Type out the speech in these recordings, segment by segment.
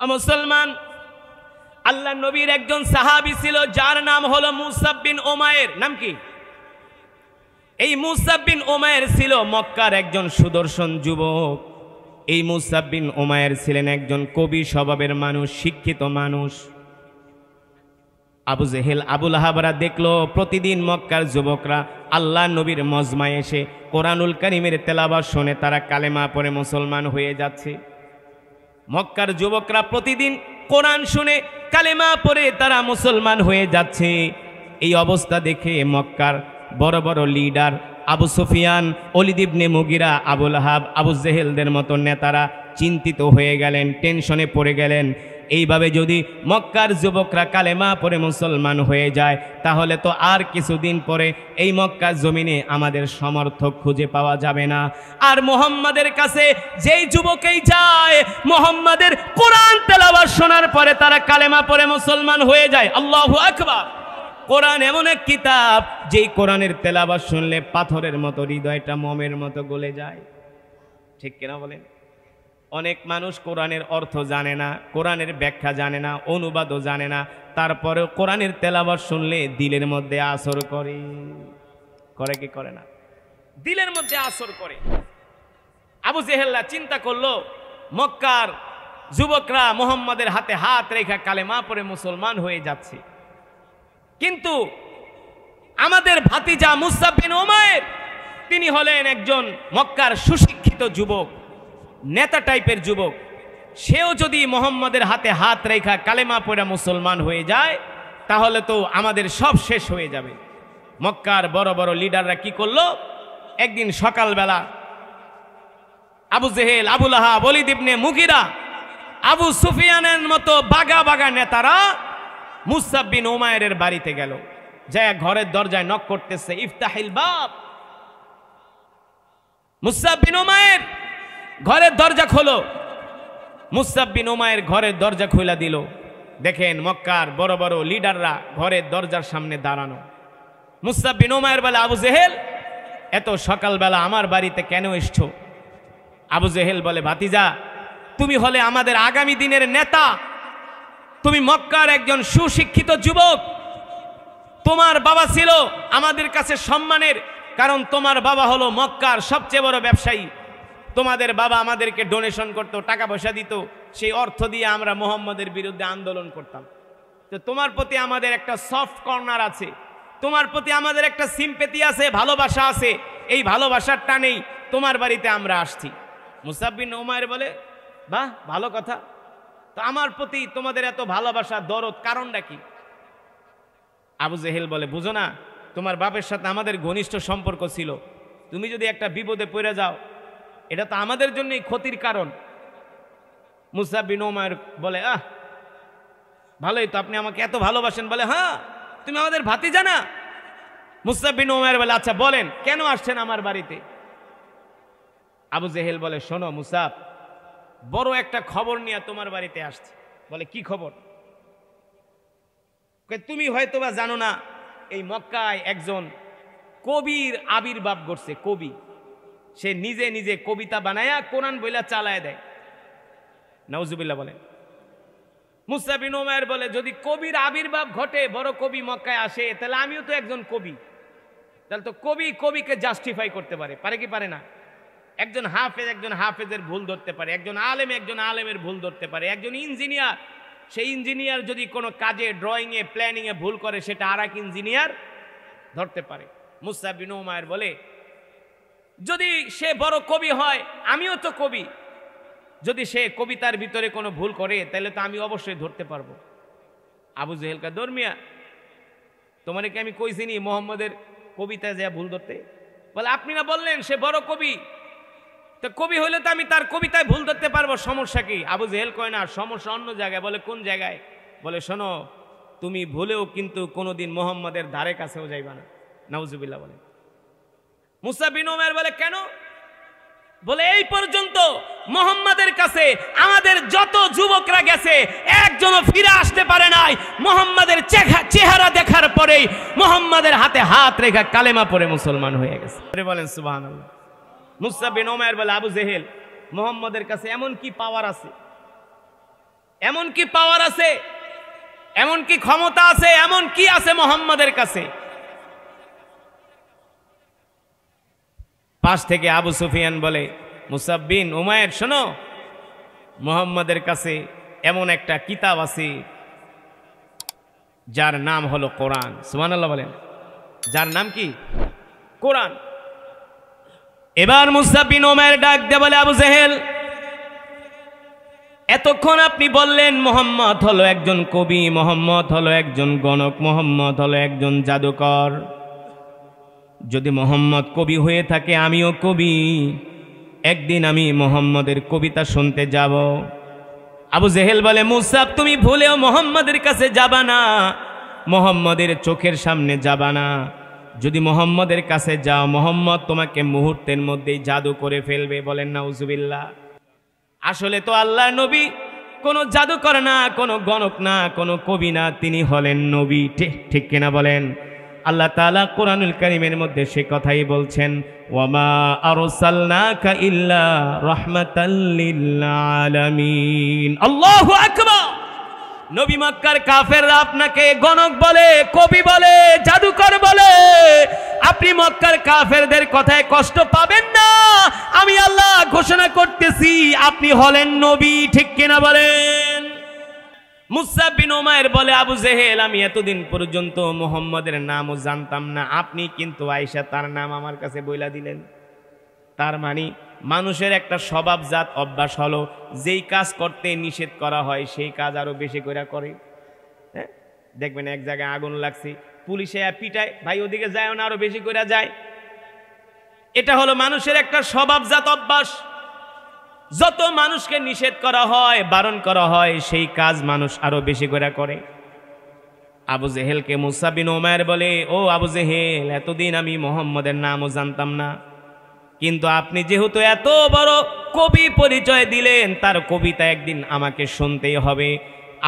মুসলমান, আল্লাহ নবীর একজন সাহাবী ছিল যার নাম হলো মুসাব বিন উমাইর। নাম কি? এই মুসাব বিন উমাইর ছিল মক্কার একজন সুদর্শন যুবক। এই মুসাব বিন উমাইর ছিলেন একজন কবি স্বভাবের মানুষ, শিক্ষিত মানুষ। আবু জেহেল, আবু লাহাবরা দেখলো প্রতিদিন মক্কার যুবকরা আল্লাহ নবীর মজমায় এসে কোরআনুল কারীমের তেলাওয়াত শুনে তারা কালেমা পড়ে মুসলমান হয়ে যাচ্ছে। মক্কার যুবকরা প্রতিদিন কোরআন শুনে কালেমা পড়ে তারা মুসলমান হয়ে যাচ্ছে। এই অবস্থা দেখে মক্কার বড় বড় লিডার আবু সুফিয়ান, ওলীদ ইবনে মুগিরা, আবু লাহাব, আবু জেহেলদের মতো নেতারা চিন্তিত হয়ে গেলেন, টেনশনে পড়ে গেলেন। এইভাবে যদি মক্কার যুবকরা কালেমা পড়ে মুসলমান হয়ে যায় তাহলে তো আর কিছুদিন পরে এই মক্কার জমিনে আমাদের সমর্থক খুঁজে পাওয়া যাবে না। আর মুহাম্মাদের কাছে যেই যুবকেই যায়, মুহাম্মাদের কোরআন তেলাওয়াত শোনার পরে তারা কালেমা পড়ে মুসলমান হয়ে যায়। আল্লাহু আকবার। কোরআন এমন এক কিতাব, যেই কোরআনের তেলাওয়াত শুনলে পাথরের মতো হৃদয়টা মোমের মতো গলে যায়। ঠিক কিনা বলেন? অনেক মানুষ কোরআনের অর্থ জানে না, কোরআনের ব্যাখ্যা জানে না, অনুবাদও জানে না, তারপরেও কোরআনের তেলাওয়াত শুনলে দিলের মধ্যে আসর করে। করে কি করে না? দিলের মধ্যে আসর করে। আবু জেহেল্লা চিন্তা করলো মক্কার যুবকরা মুহাম্মাদের হাতে হাত রেখা কালেমা পড়ে মুসলমান হয়ে যাচ্ছে, কিন্তু আমাদের ভাতিজা মুসাব বিন উমাইর তিনি হলেন একজন মক্কার সুশিক্ষিত যুবক, নেতা টাইপের যুবক। সেও যদি মুহাম্মাদের হাতে হাত রেখা কালেমা পড়ে মুসলমান হয়ে যায় তাহলে তো আমাদের সব শেষ হয়ে যাবে। মক্কার বড় বড় লিডাররা কি করলো? একদিন সকালবেলা আবু জেহেল, আবু লাহাব, ওলীদ ইবনে মুগিরা, আবু সুফিয়ানের মতো বাগা বাগা নেতারা মুসাব বিন উমাইরের বাড়িতে গেল, যায় ঘরের দরজায় নক করতেছে, ইফতাহিল বাব। মুসাব বিন উমাইর ঘরের দরজা খোলো। মুসাব বিন উমাইর ঘরের দরজা খুলে দিল। দেখেন মক্কার বড় বড় লিডাররা ঘরের দরজার সামনে দাঁড়ানো। মুসাব বিন উমাইর বলে, আবু জেহেল এত সকালবেলা আমার বাড়িতে কেন এসছো? আবু জেহেল বলে, ভাতিজা তুমি হলে আমাদের আগামী দিনের নেতা, তুমি মক্কার একজন সুশিক্ষিত যুবক, তোমার বাবা ছিল আমাদের কাছে সম্মানের, কারণ তোমার বাবা হলো মক্কার সবচেয়ে বড় ব্যবসায়ী। তোমাদের বাবা আমাদেরকে ডোনেশন করতো, টাকা পয়সা দিত, সেই অর্থ দিয়ে আমরা মুহাম্মাদের বিরুদ্ধে আন্দোলন করতাম। তো তোমার প্রতি আমাদের একটা সফট কর্নার আছে, তোমার প্রতি আমাদের একটা সিম্পেথি আছে, ভালোবাসা আছে। এই ভালোবাসার টানেই তোমার বাড়িতে আমরা আসছি। মুসাব বিন উমাইর বলে, বাহ, ভালো কথা, তো আমার প্রতি তোমাদের এত ভালোবাসা, দরদ, কারণটা কি? আবু জেহেল বলে, বুঝো না, তোমার বাপের সাথে আমাদের ঘনিষ্ঠ সম্পর্ক ছিল, তুমি যদি একটা বিপদে পড়ে যাও এটা তো আমাদের জন্যই ক্ষতির কারণ। মুসাব বিন উমাইর বলে, ভালোই তো, আপনি আমাকে এত ভালোবাসেন। বলে, হ্যাঁ, তুমি আমাদের ভাতিজা না? মুসাব বিন উমাইর বলে, আচ্ছা বলেন কেন আসছেন আমার বাড়িতে? আবু জেহেল বলে, শোনো মুসাব, বড় একটা খবর নিয়ে তোমার বাড়িতে আসছে। বলে, কি খবর? তুমি হয়তোবা জানো না, এই মক্কায় একজন কবির আবির্ভাব ঘটছে। কবি, সে নিজে নিজে কবিতা বানায়া কোরআন বইলা চালায় দেয়। নাউজুবিল্লাহ বলে। মুসাব বিন উমাইর বলে, যদি কবির আবির্ভাব ঘটে, বড় কবি মক্কায় আসে, তাহলে আমিও তো একজন কবি, তাহলে তো কবি কবিকে জাস্টিফাই করতে পারে, পারে কি পারে না? একজন হাফেজ একজন হাফেজের ভুল ধরতে পারে, একজন আলেম একজন আলেমের ভুল ধরতে পারে, একজন ইঞ্জিনিয়ার, সেই ইঞ্জিনিয়ার যদি কোনো কাজে, ড্রয়িংয়ে, প্ল্যানিংয়ে ভুল করে, সেটা আর এক ইঞ্জিনিয়ার ধরতে পারে। মুসাব বিন উমাইর বলে, যদি সে বড় কবি হয়, আমিও তো কবি, যদি সে কবিতার ভিতরে কোনো ভুল করে তাহলে তো আমি অবশ্যই ধরতে পারবো। আবু জেহেলকা, ধর্মিয়া, তোমার কি আমি কইছিনি মোহাম্মদের কবিতায় যা ভুল ধরতে? বলে, আপনি না বললেন সে বড় কবি, তো কবি হইলে তো আমি তার কবিতায় ভুল ধরতে পারবো, সমস্যা কি? আবু জেহেল কয় না, সমস্যা অন্য জায়গায়। বলে, কোন জায়গায়? বলে, শোনো, তুমি ভুলেও কিন্তু কোনোদিন মোহাম্মদের ধারে কাছেও যাইবা না। নাউজুবিল্লাহ বলে। মুসাব বিন উমাইর বলে, কেন? বলে, এই পর্যন্ত মুহাম্মাদের কাছে আমাদের যত যুবকরা গেছে একজনও ফিরে আসতে পারে নাই, মুহাম্মাদের চেহারা দেখার পরেই মুহাম্মাদের হাতে হাত রেখা কালেমা পড়ে মুসলমান হয়ে গেছে। বলেন সুবহানাল্লাহ। মুসাব বিন উমাইর বলে, আবু জেহেল, মুহাম্মাদের কাছে এমন কি পাওয়ার আছে এমন কি পাওয়ার আছে, এমন কি ক্ষমতা আছে, এমন কি আছে মোহাম্মদের কাছে? পাশ থেকে আবু সুফিয়ান বলে, মুসাব বিন উমায়ের শোনো, মোহাম্মদের কাছে এমন একটা কিতাব আছে যার নাম হলো কোরআন। সুবহানাল্লাহ বলেন। যার নাম কি? কোরআন। এবার মুসাব বিন উমায়ের ডাক দিয়ে বলে, আবু জেহেল, এতক্ষণ আপনি বললেন মোহাম্মদ হলো একজন কবি, মোহাম্মদ হলো একজন গণক, মোহাম্মদ হলো একজন জাদুকর। যদি মোহাম্মদ কবি হয়ে থাকে, আমিও কবি, একদিন আমি মোহাম্মদের কবিতা শুনতে যাব। আবু জেহেল বলে, মুসাব তুমি ভুলেও মোহাম্মদের কাছে যাবা না, মোহাম্মদের চোখের সামনে যাবা না। যদি মোহাম্মদের কাছে যাও, মোহাম্মদ তোমাকে মুহূর্তের মধ্যেই জাদু করে ফেলবে। বলেন নাউজুবিল্লাহ। আসলে তো আল্লাহর নবী কোনো জাদুকর না, কোনো গণক না, কোনো কবি না, তিনি হলেন নবী। ঠিক কিনা বলেন? আল্লাহ তাআলা কোরআনুল কারীমের মধ্যে সে কথাই বলছেন, ওয়ামা আরসালনাকা ইল্লা রাহমাতাল লিল আলামিন। আল্লাহু আকবার। নবী মক্কার কাফেররা আপনাকে গণক বলে, কবি বলে, জাদুকর বলে, আপনি মক্কার কাফেরদের কথায় কষ্ট পাবেন না। আমি আল্লাহ ঘোষণা করতেছি, আপনি হলেন নবী। ঠিক কিনা বলেন? মুসাব বিন উমায়ের বলে, আবু জেহেল, আমি এতদিন পর্যন্ত মুহাম্মদের নামও জানতাম না, আপনি কিন্তু আয়েশা তার নাম আমার কাছে বইলা দিলেন। তার মানে মানুষের একটা স্বভাবজাত অভ্যাস হলো, যেই কাজ করতে নিষেধ করা হয় সেই কাজ আরো বেশি করে করে। হ্যাঁ, দেখবেন এক জায়গায় আগুন লাগছে, পুলিশে পিটায়, ভাই ওদিকে যায় না, আরো বেশি করে যায়। এটা হলো মানুষের একটা স্বভাবজাত অভ্যাস। যত মানুষকে নিষেধ করা হয়, বারণ করা হয়, সেই কাজ মানুষ আরো বেশি করে করে। আবু জেহেলকে মুসাব বিন উমায়ের বলে, ও আবু জেহেল, এতদিন আমি মুহাম্মদের নামও জানতাম না, কিন্তু আপনি যেহেতু এত বড় কবি পরিচয় দিলেন, তার কবিতা একদিন আমাকে শুনতেই হবে।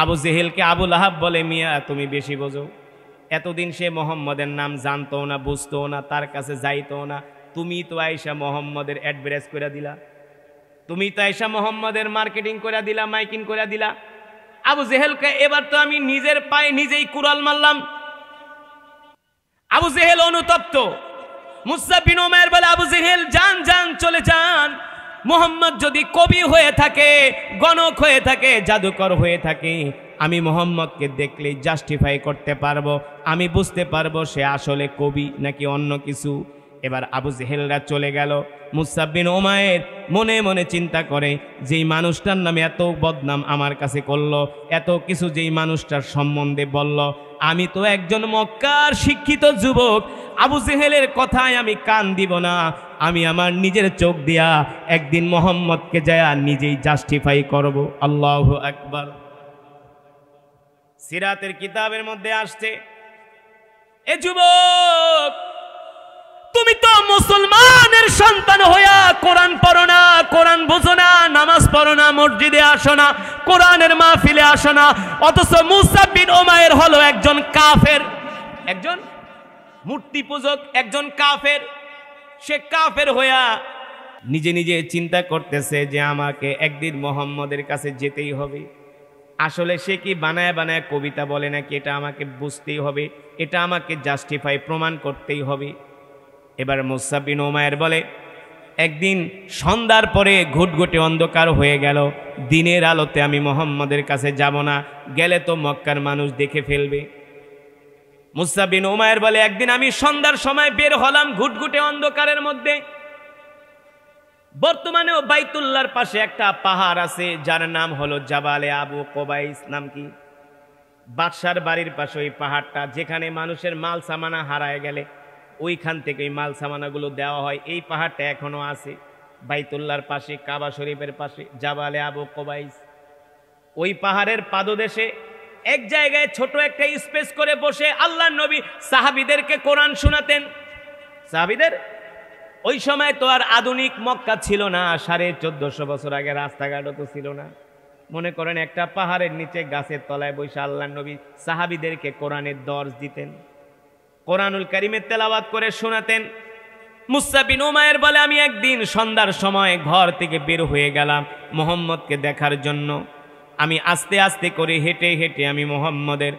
আবু জেহেলকে আবু লাহাব বলে, মিয়া তুমি বেশি বোঝো, এতদিন সে মুহাম্মদের নাম জানতো না, বুঝতো না, তার কাছে যাইতো না। তুমি তো আয়েশা মুহাম্মদের অ্যাডভার্টাইজ করে দিলা, তুমি তো আয়েশা মুহাম্মদের মার্কেটিং করে দিলা, মাইকিং করে দিলা। আবু জেহেলকে এবার তো আমি নিজের পায়ে নিজেই কুড়াল মারলাম। আবু জেহেল অনুতপ্ত। মুসাব বিন উমায়ের বলে, আবু জেহেল যান যান, চলে যান। মুহাম্মদ যদি কবি হয়ে থাকে, গণক হয়ে থাকে, জাদুকর হয়ে থাকে, আমি মুহাম্মদকে দেখলেই জাস্টিফাই করতে পারবো, আমি বুঝতে পারবো সে আসলে কবি নাকি অন্য কিছু। এবার আবু জেহেলরা চলে গেল। মুসাব বিন উমায়ের মনে মনে চিন্তা করে, যেই মানুষটার নামে এত বদনাম আমার কাছে করলো, এত কিছু যেই মানুষটার সম্বন্ধে বলল, আমি তো একজন মক্কার শিক্ষিত যুবক, আবু জেহেলের কথায় আমি কান দিব না। আমি আমার নিজের চোখ দিয়া একদিন মুহাম্মদকে যায় নিজেই জাস্টিফাই করব। আল্লাহু আকবার। সিরাতের কিতাবের মধ্যে আসছে, এ যুবক, তুমি তো মুসলমানের সন্তান হইয়া কোরআন পড়ো না, কোরআন বুঝো না, নামাজ পড়ো না, মসজিদে আসো না, কোরআনের মাহফিলে আসো না, অথচ মুসাব বিন উমায়ের হলো একজন কাফের, একজন মূর্তি পূজক, একজন কাফের। সে কাফের হইয়া নিজে নিজে চিন্তা করতেছে যে আমাকে একদিন মুহাম্মদের কাছে যেতেই হবে। আসলে সে কি বানায় বানায় কবিতা বলে নাকি, এটা আমাকে বুঝতেই হবে, এটা আমাকে জাস্টিফাই প্রমাণ করতেই হবে। এবার মুসাব বিন উমায়ের বলে, একদিন সন্ধ্যার পরে ঘুটঘুটে অন্ধকার হয়ে গেল, দিনের আলোতে আমি মুহাম্মদের কাছে যাব না, গেলে তো মক্কার মানুষ দেখে ফেলবে। মুসাব বিন উমায়ের বলে, একদিন আমি সন্ধ্যার সময় বের হলাম ঘুটঘুটে অন্ধকারের মধ্যে। বর্তমানেও বাইতুল্লাহর পাশে একটা পাহাড় আছে যার নাম হলো জাবালে আবু কোবাইস। নাম কি? বাদশার বাড়ির পাশে ওই পাহাড়টা, যেখানে মানুষের মাল সামানা হারায় গেলে ওইখান থেকে ওই মাল সামানাগুলো দেওয়া হয়। এই পাহাড়টা এখনো আছে বাইতুল্লাহর পাশে, কাবা শরীফের পাশে, জাবালে আবু কোবাইস। ওই পাহাড়ের পাদদেশে এক জায়গায় ছোট একটা স্পেস করে বসে আল্লাহর নবী সাহাবীদেরকে কোরআন শোনাতেন। সাহাবীদের ওই সময় তো আর আধুনিক মক্কা ছিল না, 1450 বছর আগে রাস্তাঘাটও তো ছিল না। মনে করেন একটা পাহাড়ের নিচে গাছের তলায় বসে আল্লাহর নবী সাহাবীদেরকে কোরআনের দর্স দিতেন, কোরআনুল কারীমের তেলাওয়াত করে শোনাতেন। মুসাব বিন উমায়ের বলে, আমি একদিন সন্ধ্যার সময় ঘর থেকে বের হয়ে গেলাম মুহাম্মদকে দেখার জন্য। আমি আস্তে আস্তে করে হেঁটে হেঁটে আমি মুহাম্মদের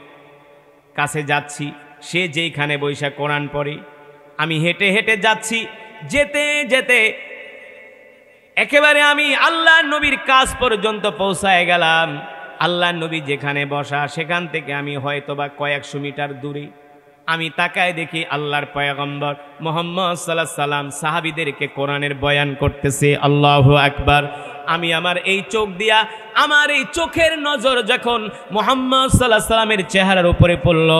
কাছে যাচ্ছি। সে যেইখানে বৈশা কোরআন পড়ে, আমি হেঁটে হেঁটে যাচ্ছি। যেতে যেতে একেবারে আমি আল্লাহর নবীর কাছ পর্যন্ত পৌঁছায় গেলাম। আল্লাহর নবী যেখানে বসা, সেখান থেকে আমি হয়তোবা কয়েকশো মিটার দূরে। আমি তাকায় দেখি আল্লাহর পয়গম্বর মুহাম্মদ সাল্লাল্লাহু আলাইহি সাল্লাম সাহাবীদেরকে কোরআনের বয়ান করতেছে। আল্লাহু আকবার। আমি আমার এই চোখ দিয়া, আমার এই চোখের নজর যখন মুহাম্মদ সাল্লাল্লাহু আলাইহি সাল্লামের চেহারার উপরে পড়ল,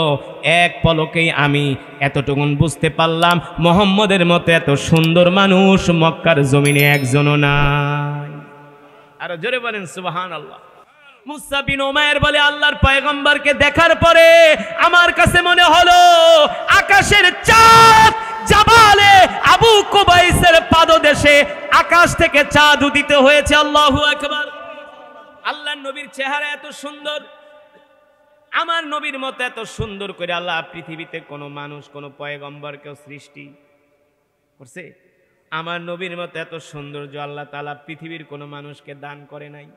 এক পলকেই আমি এতটুকুন বুঝতে পারলাম মুহাম্মদের মতো এত সুন্দর মানুষ মক্কার জমিনে একজনও নাই। আর জোরে বলেন সুবহানাল্লাহ। মুসা বিন উমাইর বলে, আল্লাহর পয়গম্বরকে দেখার পরে আমার কাছে মনে হলো আকাশের চাঁদ জাবালে আবু কুবাইসের পাদদেশে আকাশ থেকে চাঁদ উদিত হয়েছে। আল্লাহু আকবার। আল্লাহর নবীর চেহারা এত সুন্দর, আমার নবীর মতো এত সুন্দর করে আল্লাহ পৃথিবীতে কোনো মানুষ, কোনো পয়গম্বরকেও সৃষ্টি করছে? আমার নবীর মতো এত সৌন্দর্য আল্লাহ তাআলা পৃথিবীর কোনো মানুষকে দান করে নাই।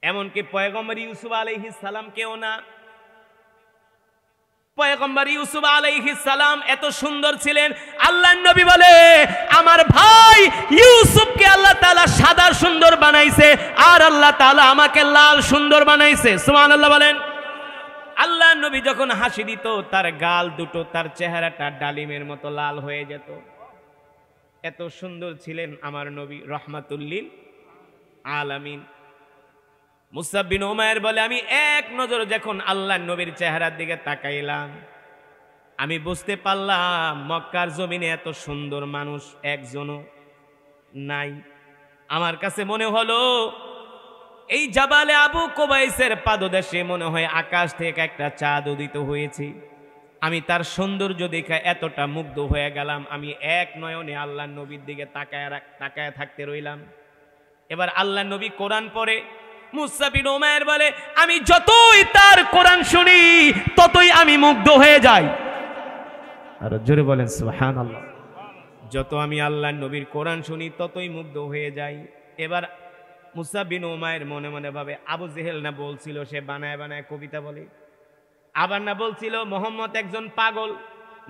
এমনকি পয়গম্বর ইউসুফ আলাইহিস সালামকেও না। পয়গম্বর ইউসুফ আলাইহিস সালাম এত সুন্দর ছিলেন, আল্লাহর নবী বলে আমার ভাই ইউসুফকে আল্লাহ তাআলা সাদা সুন্দর বানাইছে, আর আল্লাহ তাআলা আমাকে লাল সুন্দর বানাইছে। সুবহানাল্লাহ বলেন। আল্লাহর নবী যখন হাসি দিত, তার গাল দুটো, তার চেহারাটা ডালিমের মতো লাল হয়ে যেত। এত সুন্দর ছিলেন আমার নবী, রাহমাতুল লিল আলামিন। মুসা বিন উমাইর বলে, আমি এক নজর যখন আল্লাহর নবীর চেহারার দিকে তাকাইলাম, আমি বুঝতে পারলাম মক্কার জমিনে এত সুন্দর মানুষ একজনও নাই। আমার কাছে মনে হলো এই জাবালে আবু কুবাইসের পাদদেশে মনে হয় আকাশ থেকে একটা চাঁদ উদিত হয়েছে। আমি তার সৌন্দর্য দেখে এতটা মুগ্ধ হয়ে গেলাম, আমি এক নয়নে আল্লাহর নবীর দিকে তাকায় থাকতে রইলাম। এবার আল্লাহর নবী কোরআন পড়ে। মুসা বিন উমাইর বলে, আমি যতই তার কোরআন শুনি ততই আমি মুগ্ধ হয়ে যাই। আর জোরে বলেন সুবহানাল্লাহ। যত আমি আল্লাহর নবীর কোরআন শুনি ততই মুগ্ধ হয়ে যাই। এবার মুসা বিন উমাইর মনে মনে ভাবে, আবু জেহেল না বলছিল সে বানায় বানায় কবিতা বলে, আবার না বলছিল মুহাম্মদ একজন পাগল,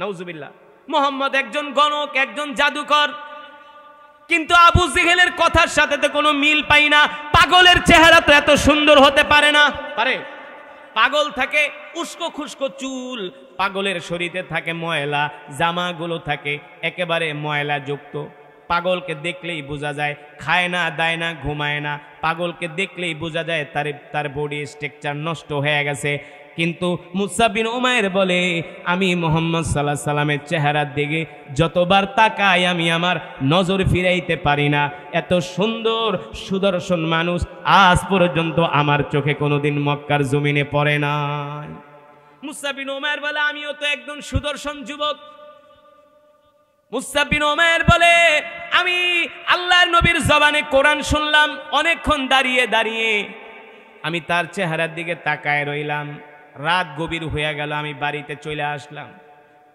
নাউজুবিল্লাহ, মুহাম্মদ একজন গণক, একজন জাদুকর। কিন্তু আবু জেহেলের কথার সাথে তো কোনো মিল পাই না। পাগলের চেহারা তো এত সুন্দর হতে পারে না। পারে? পাগল থাকে উস্কো খুস্কো চুল, পাগলের শরীরে থাকে ময়লা, জামাগুলো থাকে একেবারে ময়লা যুক্ত। পাগলকে দেখলেই বোঝা যায় খায় না, দায় না, ঘুমায় না। পাগলকে দেখলেই বোঝা যায় তার বডি স্ট্রাকচার নষ্ট হয়ে গেছে। কিন্তু মুসা বিন উমাইর বলে, আমি মুহাম্মদ সাল্লাল্লাহু আলাইহি সাল্লামের চেহারার দিকে যতবার তাকাই আমি আমার নজর ফিরাইতে পারি না। এত সুন্দর সুদর্শন মানুষ আজ পর্যন্ত আমার চোখে কোনোদিন মক্কার জমিনে পড়ে নাই। মুসা বিন উমাইর বলে, আমিও তো একজন সুদর্শন যুবক। মুসা বিন উমাইর বলে, আমি আল্লাহর নবীর জবানে কোরআন শুনলাম, অনেকক্ষণ দাঁড়িয়ে দাঁড়িয়ে আমি তার চেহারার দিকে তাকায় রইলাম। রাত গভীর হয়ে গেল, আমি বাড়িতে চলে আসলাম।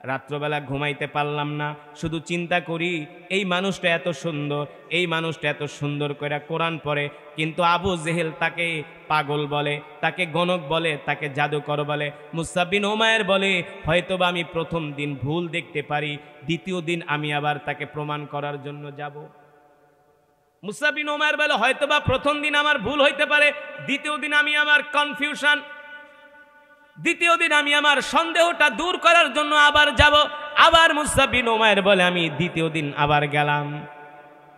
রাত্রবেলা ঘুমাইতে পারলাম না, শুধু চিন্তা করি এই মানুষটা এত সুন্দর, এই মানুষটা এত সুন্দর করে কোরআন পড়ে, কিন্তু আবু জেহেল তাকে পাগল বলে, তাকে গণক বলে, তাকে জাদুকর বলে। মুসা বিন উমাইর বলে, হয়তোবা আমি প্রথম দিন ভুল দেখতে পারি, দ্বিতীয় দিন আমি আবার তাকে প্রমাণ করার জন্য যাব। মুসা বিন উমাইর বলে, হয়তোবা প্রথম দিন আমার ভুল হইতে পারে, দ্বিতীয় দিন আমি আমার কনফিউশন, দ্বিতীয় দিন আমি আমার সন্দেহটা দূর করার জন্য আবার যাব। আবার মুসা বিন উমাইর বলে, আমি দ্বিতীয় দিন আবার গেলাম।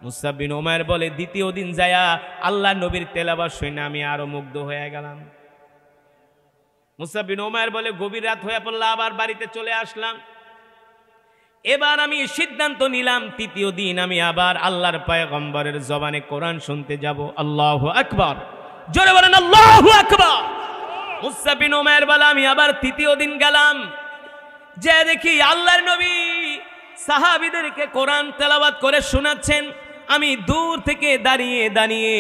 মুসা বিন উমাইর বলে, দ্বিতীয় দিন যায়া আল্লাহ নবীর তেলাওয়াত শুনে আমি আরো মুগ্ধ হয়ে গেলাম। মুসা বিন উমাইর বলে, গভীর রাত হয়ে পড়ল, আবার বাড়িতে চলে আসলাম। এবার আমি সিদ্ধান্ত নিলাম তৃতীয় দিন আমি আবার আল্লাহর পয়গম্বরের জবানে কোরআন শুনতে যাব। আল্লাহু আকবার। জোরে বলেন আল্লাহু আকবার। মুসা বিন উমাইর বলে, আমি আবার তৃতীয় দিন গেলাম, যে দেখি আল্লাহর নবী সাহাবীদেরকে কোরআন তেলাওয়াত করে শোনাচ্ছেন। আমি দূর থেকে দাঁড়িয়ে দাঁড়িয়ে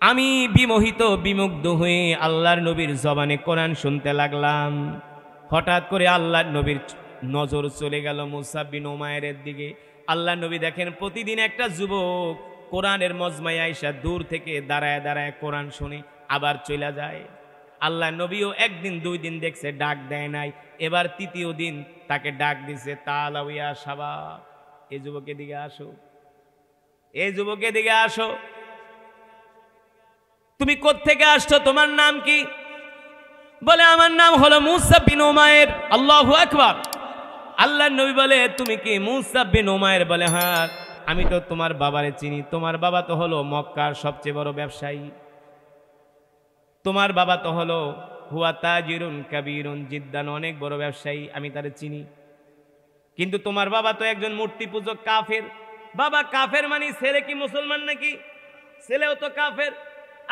আমি বিমোহিত বিমুগ্ধ হয়ে আল্লাহর নবীর জবানে কোরআন শুনতে লাগলাম। হঠাৎ করে আল্লাহর নবীর নজর চলে গেল মুসা বিন উমাইরের দিকে। আল্লাহর নবী দেখেন প্রতিদিন একটা যুবক কোরআনের মজমায় আইসা দূর থেকে দাঁড়ায় দাঁড়ায় কোরআন শুনে আবার চলে যায়। আল্লাহ নবীও একদিন দুই দিন দেখছে, ডাক দেয় নাই। এবার তৃতীয় দিন তাকে ডাক দিছে, তাআলাউ ইয়া শাবাব, এই যুবকের দিকে আসো, এই যুবকের দিকে আসো। তুমি কোত্থেকে আসছো, তোমার নাম কি? বলে আমার নাম হলো মুসা বিন উমাইর। আল্লাহু আকবার। আল্লাহর নবী বলে তুমি কি মুসা বিন উমাইর? বলে হ্যাঁ, আমি তো তোমার বাবারে চিনি, তোমার বাবা তো হলো মক্কার সবচেয়ে বড় ব্যবসায়ী, তোমার বাবা তো হলো হুয়া তাজিরুন কাবীরুন জিদ্দান, অনেক বড় ব্যবসায়ী, আমি তারে চিনি। কিন্তু তোমার বাবা তো একজন মূর্তি পূজক কাফের। বাবা কাফের মানে ছেলে কি মুসলমান নাকি? ছেলেও তো কাফের।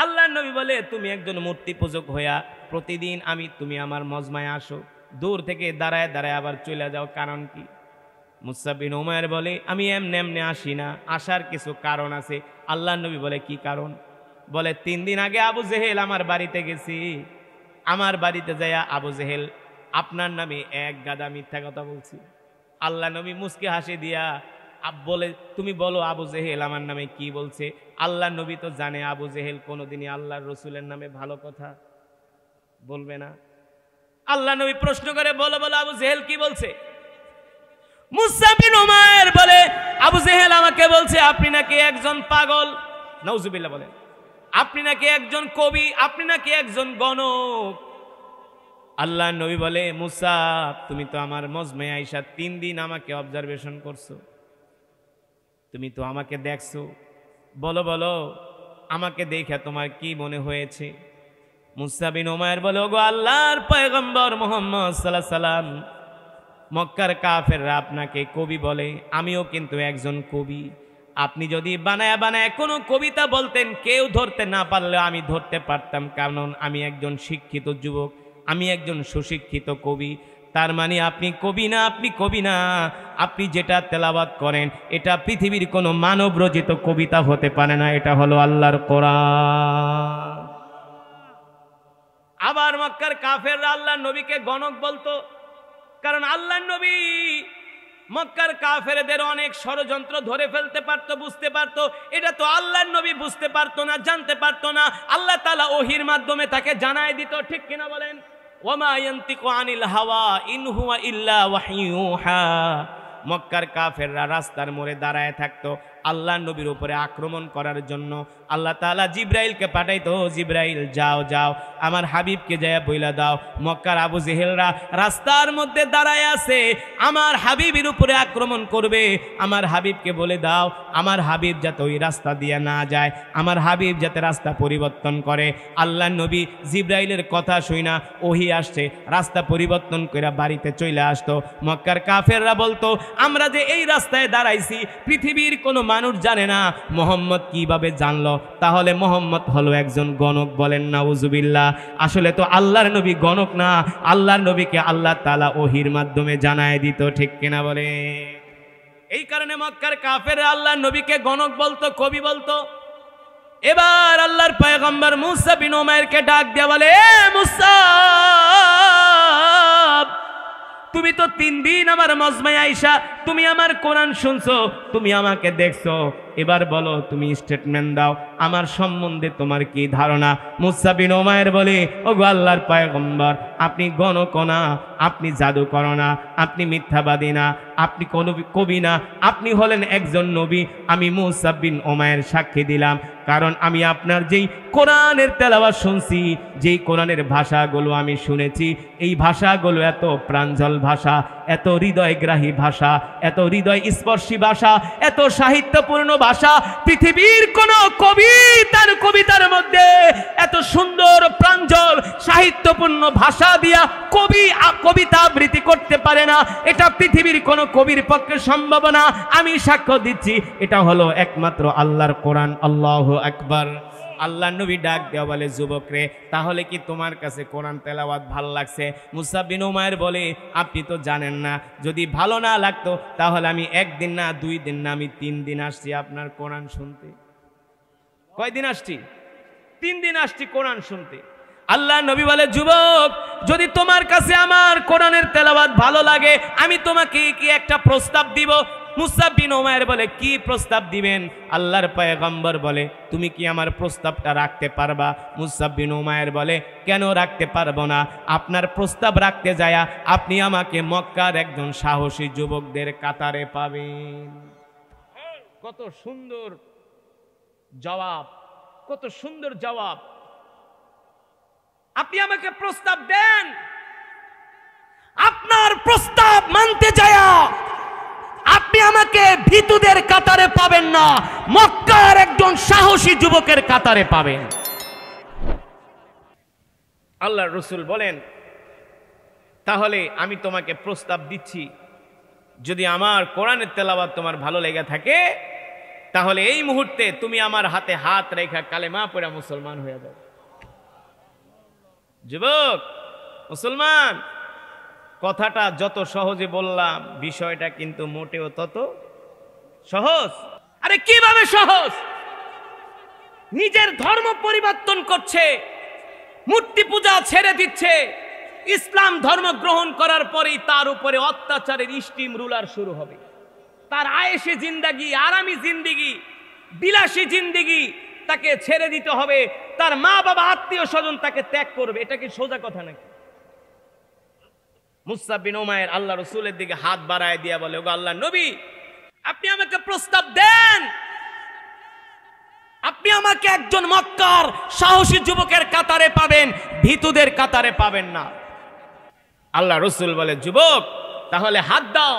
আল্লাহর নবী বলে তুমি একজন মূর্তি পূজক হইয়া প্রতিদিন তুমি আমার মজমায় আসো, দূর থেকে দাঁড়ায় দাঁড়ায় আবার চলে যাও, কারণ কি? মুসা বিন উমাইর বলে আমি এমনি এমনি আসি না, আসার কিছু কারণ আছে। আল্লাহর নবী বলে কি কারণ? বলে 3 দিন আগে আবু জেহেল আমার বাড়িতে গেছি, আমার বাড়িতে যাইয়া আবু জেহেল আপনার নামে এক গাদা মিথ্যা কথা বলছি। আল্লাহ নবী মুস্কি হাসি দিয়া বলে তুমি বলো আবু জেহেল আমার নামে কি বলছে। আল্লাহ নবী তো জানে আবু জেহেল কোনোদিনই আল্লাহর রসুলের নামে ভালো কথা বলবে না। আল্লাহ নবী প্রশ্ন করে বলো বলো আবু জেহেল কি বলছে? মুসা বিন উমাইর বলে আবু জেহেল আমাকে বলছে আপনি নাকি একজন পাগল, নাউজুবিল্লাহ বলেন, আপনি নাকি একজন কবি, আপনি নাকি একজন গণক। আল্লাহ নবী বলে মুসা তুমি তো আমার মজমে আইসা 3 দিন আমাকে অবজারভেশন করছো, তুমি তো আমাকে দেখছো, বলো বলো আমাকে দেখে তোমার কি মনে হয়েছে? মুসা বিন উমাইর বলে ওগো আল্লাহর পয়গম্বর মুহাম্মদ সাল্লাল্লাহু আলাইহি সাল্লাম, মক্কার কাফেররা আপনাকে কবি বলে, আমিও কিন্তু একজন কবি। আপনি যদি বানায় বানায় কোনো কবিতা বলতেন কেউ ধরতে না পারলে আমি ধরতে পারতাম, কারণ আমি একজন শিক্ষিত যুবক, আমি একজন সুশিক্ষিত কবি। তার মানে আপনি কবি না, আপনি কবি না, আপনি যেটা তেলাওয়াত করেন এটা পৃথিবীর কোনো মানব রচিত কবিতা হতে পারে না, এটা হলো আল্লাহর কোরআন। আবার মক্কার কাফেররা আল্লাহর নবীকে গণক বলতো, কারণ আল্লাহর নবী মক্কার কাফেরদের অনেক ষড়যন্ত্র ধরে ফেলতে পারতো, বুঝতে পারতো। এটা তো আল্লাহর নবী বুঝতে পারতো না, জানতে পারতো না, আল্লাহ তাআলা ওহীর মাধ্যমে তাকে জানায় দিত, ঠিক কিনা বলেন? ওমা ইয়ান্তিকু আনিল হাওয়া ইন হুয়া ইল্লা ওয়াহয়ুহা। মক্কার কাফেররা রাস্তার মোড়ে দাঁড়ায় থাকতো আল্লাহর নবীর উপরে আক্রমণ করার জন্য। আল্লাহ তাআলা জিব্রাইলকে পাঠাইতো, জিব্রাইল যাও যাও আমার হাবিবকে যায়া বইলা দাও মক্কার আবু জেহেলরা রাস্তার মধ্যে দাঁড়ায় আছে, আমার হাবিবের উপরে আক্রমণ করবে, আমার হাবিবকে বলে দাও আমার হাবিব যাতে ওই রাস্তা দিয়ে না যায়, আমার হাবিব যাতে রাস্তা পরিবর্তন করে। আল্লাহর নবী জিব্রাইলের কথা শুইনা ওহী আসছে, রাস্তা পরিবর্তন করে বাড়িতে চলে আসতো। মক্কার কাফেররা বলতো আমরা যে এই রাস্তায় দাঁড়াইছি পৃথিবীর কোনো মানুষ জানে না, মোহাম্মদ কিভাবে জানলো? তাহলে মোহাম্মদ হলো একজন গণক। বলেন নাউজুবিল্লাহ। আসলে তো আল্লাহর নবী গণক না, আল্লাহর নবীকে আল্লাহ তাআলা ওহীর মাধ্যমে জানায় দিত, ঠিক কিনা বলে? এই কারণে মক্কার কাফেররা আল্লাহর নবীকে গণক বলতো, কবি বলতো। এবার আল্লাহর পয়গম্বর মুসা বিন উমাইরকে ডাক দিয়া বলে এ মুসা, তুমি তো 3 দিন আমার মজমায় আইসা তুমি আমার কোরআন শুনছো, তুমি আমাকে দেখছো, এবার বলো তুমি স্টেটমেন্ট দাও আমার সম্বন্ধে তোমার কি ধারণা? মুসা বিন উমাইর বলে ওগো আল্লাহর পয়গম্বর আপনি গণক না, আপনি জাদুকর না, আপনি মিথ্যাবাদী না, আপনি কোনো কবি না, আপনি হলেন একজন নবী। আমি মুসা বিন উমাইর সাক্ষী দিলাম, কারণ আমি আপনার যেই কোরআনের তেলাওয়াত শুনছি, যেই কোরআনের ভাষাগুলো আমি শুনেছি, এই ভাষাগুলো এত প্রাঞ্জল ভাষা, এত হৃদয়গ্রাহী ভাষা, এত হৃদয় স্পর্শী ভাষা, এত সাহিত্যপূর্ণ ভাষা, পৃথিবীর কোন কবি তার কবিতার মধ্যে এত সুন্দর প্রাঞ্জল সাহিত্যপূর্ণ ভাষা দিয়া কবিতা আবৃত্তি করতে পারে না। এটা পৃথিবীর কোন কবির পক্ষে সম্ভব না। আমি সাক্ষ্য দিচ্ছি এটা হলো একমাত্র আল্লাহর কোরআন। আল্লাহু আকবার। আল্লাহ নবী ডাক দেওয়া বলে যুবকরে তাহলে কি তোমার কাছে কোরআন তেলাওয়াত ভালো লাগছে? মুসা বিন উমাইর বলে আপনি তো জানেন না, যদি ভালো না লাগতো তাহলে আমি 1 দিন না 2 দিন না আমি 3 দিন আসছি আপনার কোরআন শুনতে। কয়দিন আসছি? 3 দিন আসছি কোরআন শুনতে। আল্লাহ নবী বলে যুবক যদি তোমার কাছে আমার কোরআনের তেলাওয়াত ভালো লাগে আমি তোমাকে কি একটা প্রস্তাব দিব, মুসআব বিন উমাইর বলে, কি প্রস্তাব দিবেন? আল্লাহর পয়গম্বর বলে, তুমি কি আমার প্রস্তাবটা রাখতে পারবা? মুসআব বিন উমাইর বলে, কেন রাখতে পারবো না? আপনার প্রস্তাব রাখতে যায়া আপনি আমাকে মক্কার একজন সাহসী যুবকদের কাতারে পাবেন। কত সুন্দর জবাব, কত সুন্দর জবাব। আপনি আমাকে প্রস্তাব দেন, আপনার প্রস্তাব মানতে যায়া আপনি আমাকে ভীতুদের কাতারে পাবেন না, মক্কার একজন সাহসী যুবকের কাতারে পাবেন। আল্লাহর রাসূল বলেন, তাহলে আমি তোমাকে প্রস্তাব দিচ্ছি, যদি আমার কোরআনের তেলাওয়াত তোমার ভালো লেগে থাকে তাহলে এই মুহূর্তে তুমি আমার হাতে হাত রেখা কালেমা পড়ে মুসলমান হয়ে যাও। যুবক মুসলমান, কথাটা যত সহজে বললাম, বিষয়টা কিন্তু মোটেও তত সহজ। আরে কিভাবে সহজ? নিজের ধর্ম পরিবর্তন করছে, মূর্তি পূজা ছেড়ে দিচ্ছে, ইসলাম ধর্ম গ্রহণ করার পরেই তার উপরে অত্যাচারের স্টিম রুলার শুরু হবে। তার আয়েশে জিন্দেগি, আরামি জিন্দেগি, বিলাসী জিন্দেগি তাকে ছেড়ে দিতে হবে, তার মা বাবা আত্মীয় স্বজন তাকে ত্যাগ করবে। এটা কি সোজা কথা নাকি? মুসআব বিন উমাইর আল্লাহ রাসূলের দিকে হাত বাড়ায় দিয়া বলে, ওগো আল্লাহর নবী, আপনি আমাকে প্রস্তাব দেন, আপনি আমাকে একজন মক্কার সাহসী যুবকের কাতারে পাবেন, ভীতুদের কাতারে পাবেন না। আল্লাহ রাসূল বলে, যুবক তাহলে হাত দাও,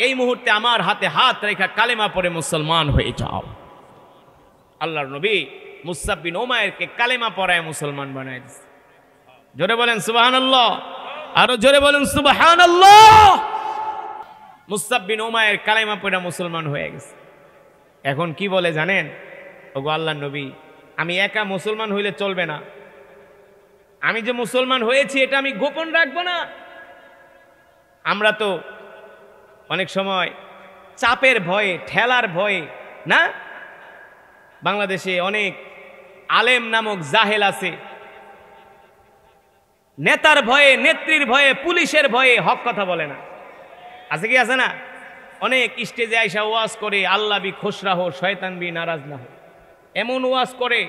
এই মুহূর্তে আমার হাতে হাত রেখা কালেমা পড়ে মুসলমান হয়ে যাও। আল্লাহর নবী মুসআব বিন উমাইরকে কালেমা পড়ায় মুসলমান বানায় দিয়েছে। জোরে বলেন সুবহানাল্লাহ, আরো জোরে বলেন সুবহানাল্লাহ। মুসআব বিন উমাইর কালেমা পড়ে মুসলমান হয়ে গেছে। এখন কি বলে জানেন? ওগো আল্লাহর নবী, আমি একা মুসলমান হইলে চলবে না, আমি যে মুসলমান হয়েছি এটা আমি গোপন রাখবো না। আমরা তো অনেক সময় চাপের ভয়ে, ঠেলার ভয়ে না, বাংলাদেশে অনেক আলেম নামক জাহেল আছে, নেতার ভয়ে, নেত্রীর ভয়ে, পুলিশের ভয়ে হক কথা বলে না। আছে কি আছে না? অনেক স্টেজে আইসা ওয়াজ করে, আল্লাহ বি খুশ রাহো, শয়তান বি নারাজ না হো, এমন ওয়াজ করে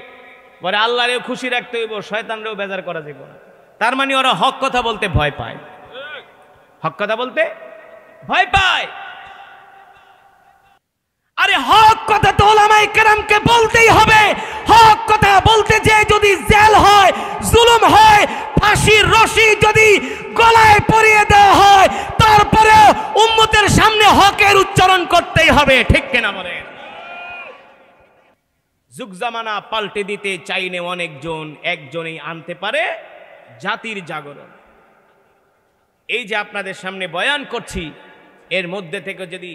পরে আল্লাহরেও খুশি রাখতে হইব, শয়তানরেও বেজার করা যাবে না। তার মানে ওরা হক কথা বলতে ভয় পায়, হক কথা বলতে ভয় পায়। আরে হক কথা তো উলামায়ে কেরামকে বলতেই হবে। হক কথা বলতে যে যদি জেল হয়, জুলুম হয়, ফাঁসির রশি যদি গলায় পরিয়ে দেওয়া হয়, তারপরে উম্মতের সামনে হকের উচ্চারণ করতেই হবে। ঠিক কিনা বলেন? যুগ জামানা পাল্টে দিতে চাইলে অনেকজন, একজনেই আনতে পারে জাতির জাগরণ। এই যে আপনাদের সামনে বয়ান করছি, এর মধ্যে থেকে যদি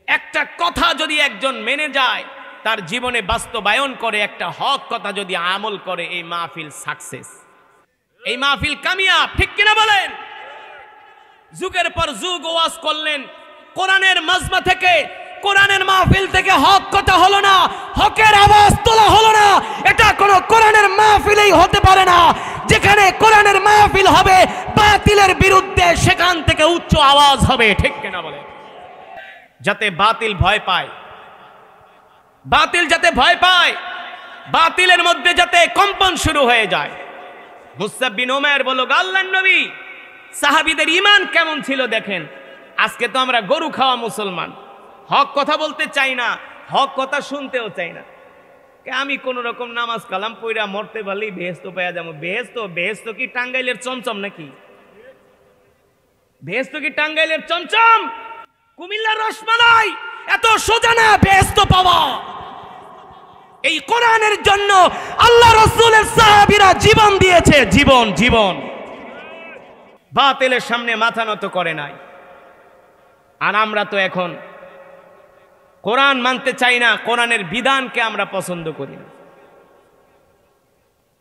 একটা কথা যদি একজন মেনে যায়, তার জীবনে বাস্তবায়ন করে, একটা হক কথা যদি আমল করে, এই মাহফিল সাকসেস, এই মাহফিল কামিয়াব। ঠিক কিনা বলেন? যুগের পর যুগ ওয়াজ করলেন, কোরআনের মাজমা থেকে, কোরআনের মাহফিল থেকে হক কথা হলো না, হকের আওয়াজ তোলা হলো না। এটা কোনো কোরআনের মাহফিলেই হতে পারে না। যেখানে কোরআনের মাহফিল হবে, বাতিলের বিরুদ্ধে সেখান থেকে উচ্চ আওয়াজ হবে। ঠিক কিনা বলে? যাতে বাতিল ভয় পায়, বাতিল যাতে ভয় পায়, বাতিলের মধ্যে যাতে কম্পন শুরু হয়ে যায়। মুসআব বিন উমাইর বলল, আল্লাহর নবী, সাহাবীদের ঈমান কেমন ছিল দেখেন। আজকে তো আমরা গরু খাওয়া মুসলমান, হক কথা বলতে চাই না, হক কথা শুনতেও চাই না। আমি কোন রকম নামাজ কালাম পইরা মরতে পারলেই বেহেশত পাইয়া যাবো। বেহেশত কি টাঙ্গাইলের চমচম নাকি? বেহেশত কি টাঙ্গাইলের চমচম, কুমিল্লার রসমালাই? এত সোজা না বেহেশত পাওয়া। এই কোরআনের জন্য আল্লাহ রাসূলের সাহাবীরা জীবন দিয়েছে, জীবন জীবন। বাতিলের সামনে মাথা নত করে নাই। আর আমরা তো এখন কোরআন মানতে চাই না, কোরআনের বিধানকে আমরা পছন্দ করি না।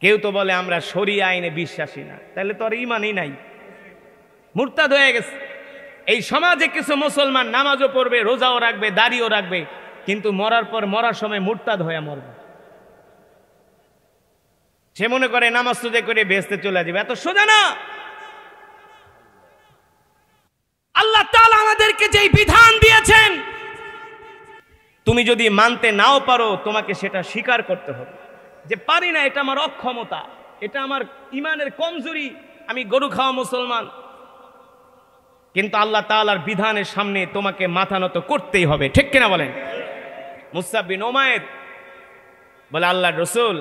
কেউ তো বলে আমরা শরিয়া আইনে বিশ্বাসী না, তাহলে তো আর ঈমানই নাই, মুরতাদ হয়ে গেছে। এই সমাজে কিছু মুসলমান নামাজও পড়বে, রোজাও রাখবে, দাড়িও রাখবে, কিন্তু মরার পর মরার সময় মুরতাদ হয়ে মরবে। সে মনে করে নামাজ রোজা করে বেহেশতে চলে যাবে। এত সোজা না। আল্লাহ তাআলা আমাদেরকে যেই বিধান দিয়েছেন, তুমি যদি মানতে নাও পারো তোমাকে সেটা স্বীকার করতে হবে যে পারি না, এটা আমার অক্ষমতা, এটা আমার ইমানের কমজোরি, আমি গরু খাওয়া মুসলমান। কিন্তু আল্লাহ তাআলার বিধানের সামনে তোমাকে মাথা নত করতেই হবে, ঠিক কিনা বলেন? মুসআব বিন উমাইর বলে, আল্লাহর রাসূল,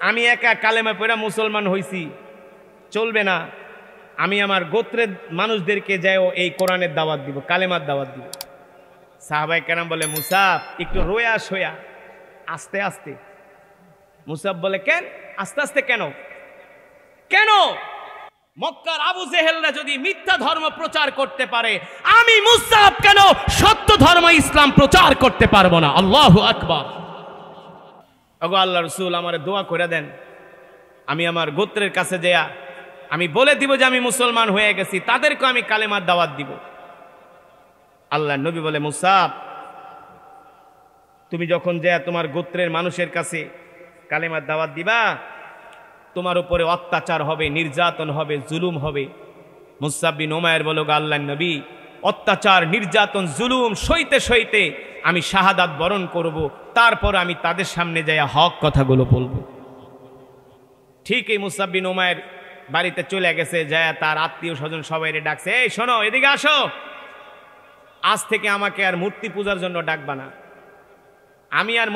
আমি একা কালেমা পড়া মুসলমান হইছি, চলবে না, আমি আমার গোত্রের মানুষদেরকে যাও এই কোরআনের দাওয়াত দিব, কালেমার দাওয়াত দিব। সাহাবায়ে কেরাম বলে, মুসআব একটু রোয়া সোয়া, আস্তে আস্তে। মুসআব বলে, কেন আস্তে আস্তে কেন? কেন? মক্কার আবু জেহেলরা যদি মিথ্যা ধর্ম প্রচার করতে পারে, আমি মুসআব কেন সত্য ধর্ম ইসলাম প্রচার করতে পারবো না? আল্লাহু আকবার। ওগো আল্লাহর রাসূল, আমারে দোয়া করে দেন, আমি আমার গোত্রের কাছে যায়া আমি বলে দিব যে আমি মুসলমান হয়ে গেছি, তাদেরকে আমি কালেমার দাওয়াত দিব। আল্লাহর নবী বলে, মুসআব তুমি যখন যায়া তোমার গোত্রের মানুষের কাছে কালেমার দাওয়াত দিবা, তোমার উপরে অত্যাচার হবে, নির্যাতন হবে, জুলুম হবে। মুসআব বিন উমাইর বলো, আল্লাহর নবী, অত্যাচার, নির্যাতন, জুলুম সইতে সইতে আমি শাহাদাত বরণ করব, তারপর আমি তাদের সামনে যাইয়া হক কথাগুলো বলবো। ঠিক এই মুসআব বিন উমাইর বাড়িতে চলে গেছে, যায়া তার আত্মীয় স্বজন সবাইরে ডাকছে, এই শোনো, এদিকে আসো, আজ থেকে আমাকে আর মূর্তি পূজার জন্য ডাকবা না, আমি আর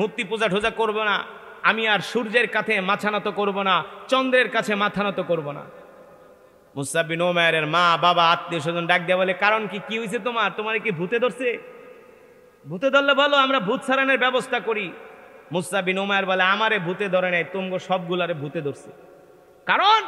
মূর্তি পূজা ঠোজা করবো না, আমি আর সূর্যের কাছে মাথা নত করবো না, চন্দ্রের কাছে মাথা নত করবো না। মুসআব বিন উমাইরের মা বাবা আত্মীয় স্বজন ডাক দিয়ে বলে, কারণ কি, কি হয়েছে তোমার? তোমার কি ভূতে ধরছে? ভূতে ধরলে বলো, আমরা ভূত ছাড়ানোর ব্যবস্থা করি। মুসআব বিন উমাইর বলে, আমারে ভূতে ধরে নাই, তোমগো সবগুলারে ভূতে ধরছে। কারণ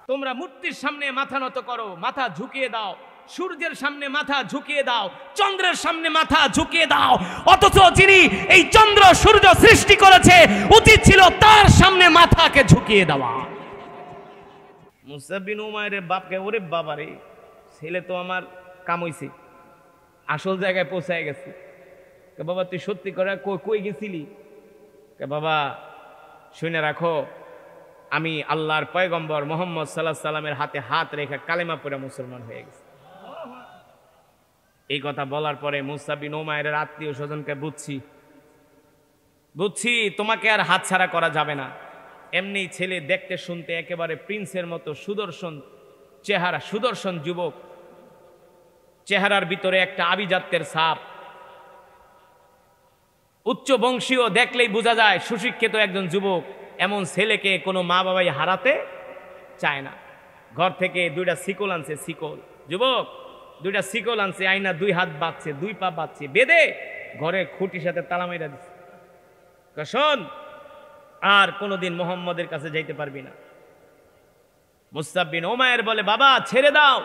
তোমরা মূর্তির সামনে মাথা নত করো, মাথা ঝুঁকিয়ে দাও, সূর্যের সামনে মাথা ঝুঁকিয়ে দাও, চন্দ্রের সামনে মাথা ঝুঁকিয়ে দাও, অথচ যিনি এই চন্দ্র সূর্য সৃষ্টি করেছে উচিত ছিল তার সামনে মাথাকে ঝুঁকিয়ে দেওয়া। মুসআব বিন উমাইরের বাপকে, ওরে বাবারে, ছেলে তো আমার কাম হইছে, আসল জায়গায় পৌঁছায় গেছে। বাবা তুই সত্যি করে কই গেছিলি? বাবা শুনে রাখো, আমি আল্লাহর পয়গম্বর মুহাম্মদ সাল্লাল্লাহু আলাইহি সাল্লামের হাতে হাত রেখে কালেমা পড়ে মুসলমান হয়ে গেছে। এই কথা বলার পরে মুসআব বিন উমাইরের আত্মীয় স্বজনকে বুঝছি তোমাকে আর হাতছাড়া করা যাবে না। এমনি ছেলে দেখতে শুনতে একেবারে প্রিন্সের মতো, সুদর্শন চেহারা, সুদর্শন যুবক, চেহারার ভিতরে একটা আভিজাত্যের ছাপ, উচ্চ বংশীয়, দেখলেই বোঝা যায় সুশিক্ষিত একজন যুবক। এমন ছেলেকে কোনো মা বাবাই হারাতে চায় না। ঘর থেকে দুইটা শিকল আনছে, শিকল, যুবক দুইটা শিকল আনছে, আইনা 2 হাত বাঁধছে, 2 পা বাঁধছে, বেঁধে ঘরের খুঁটির সাথে তালা মেরা দিচ্ছে। শোন, আর কোনোদিন মুহাম্মদের কাছে যাইতে পারবি না। মুসআব বিন উমাইর বলে, বাবা ছেড়ে দাও,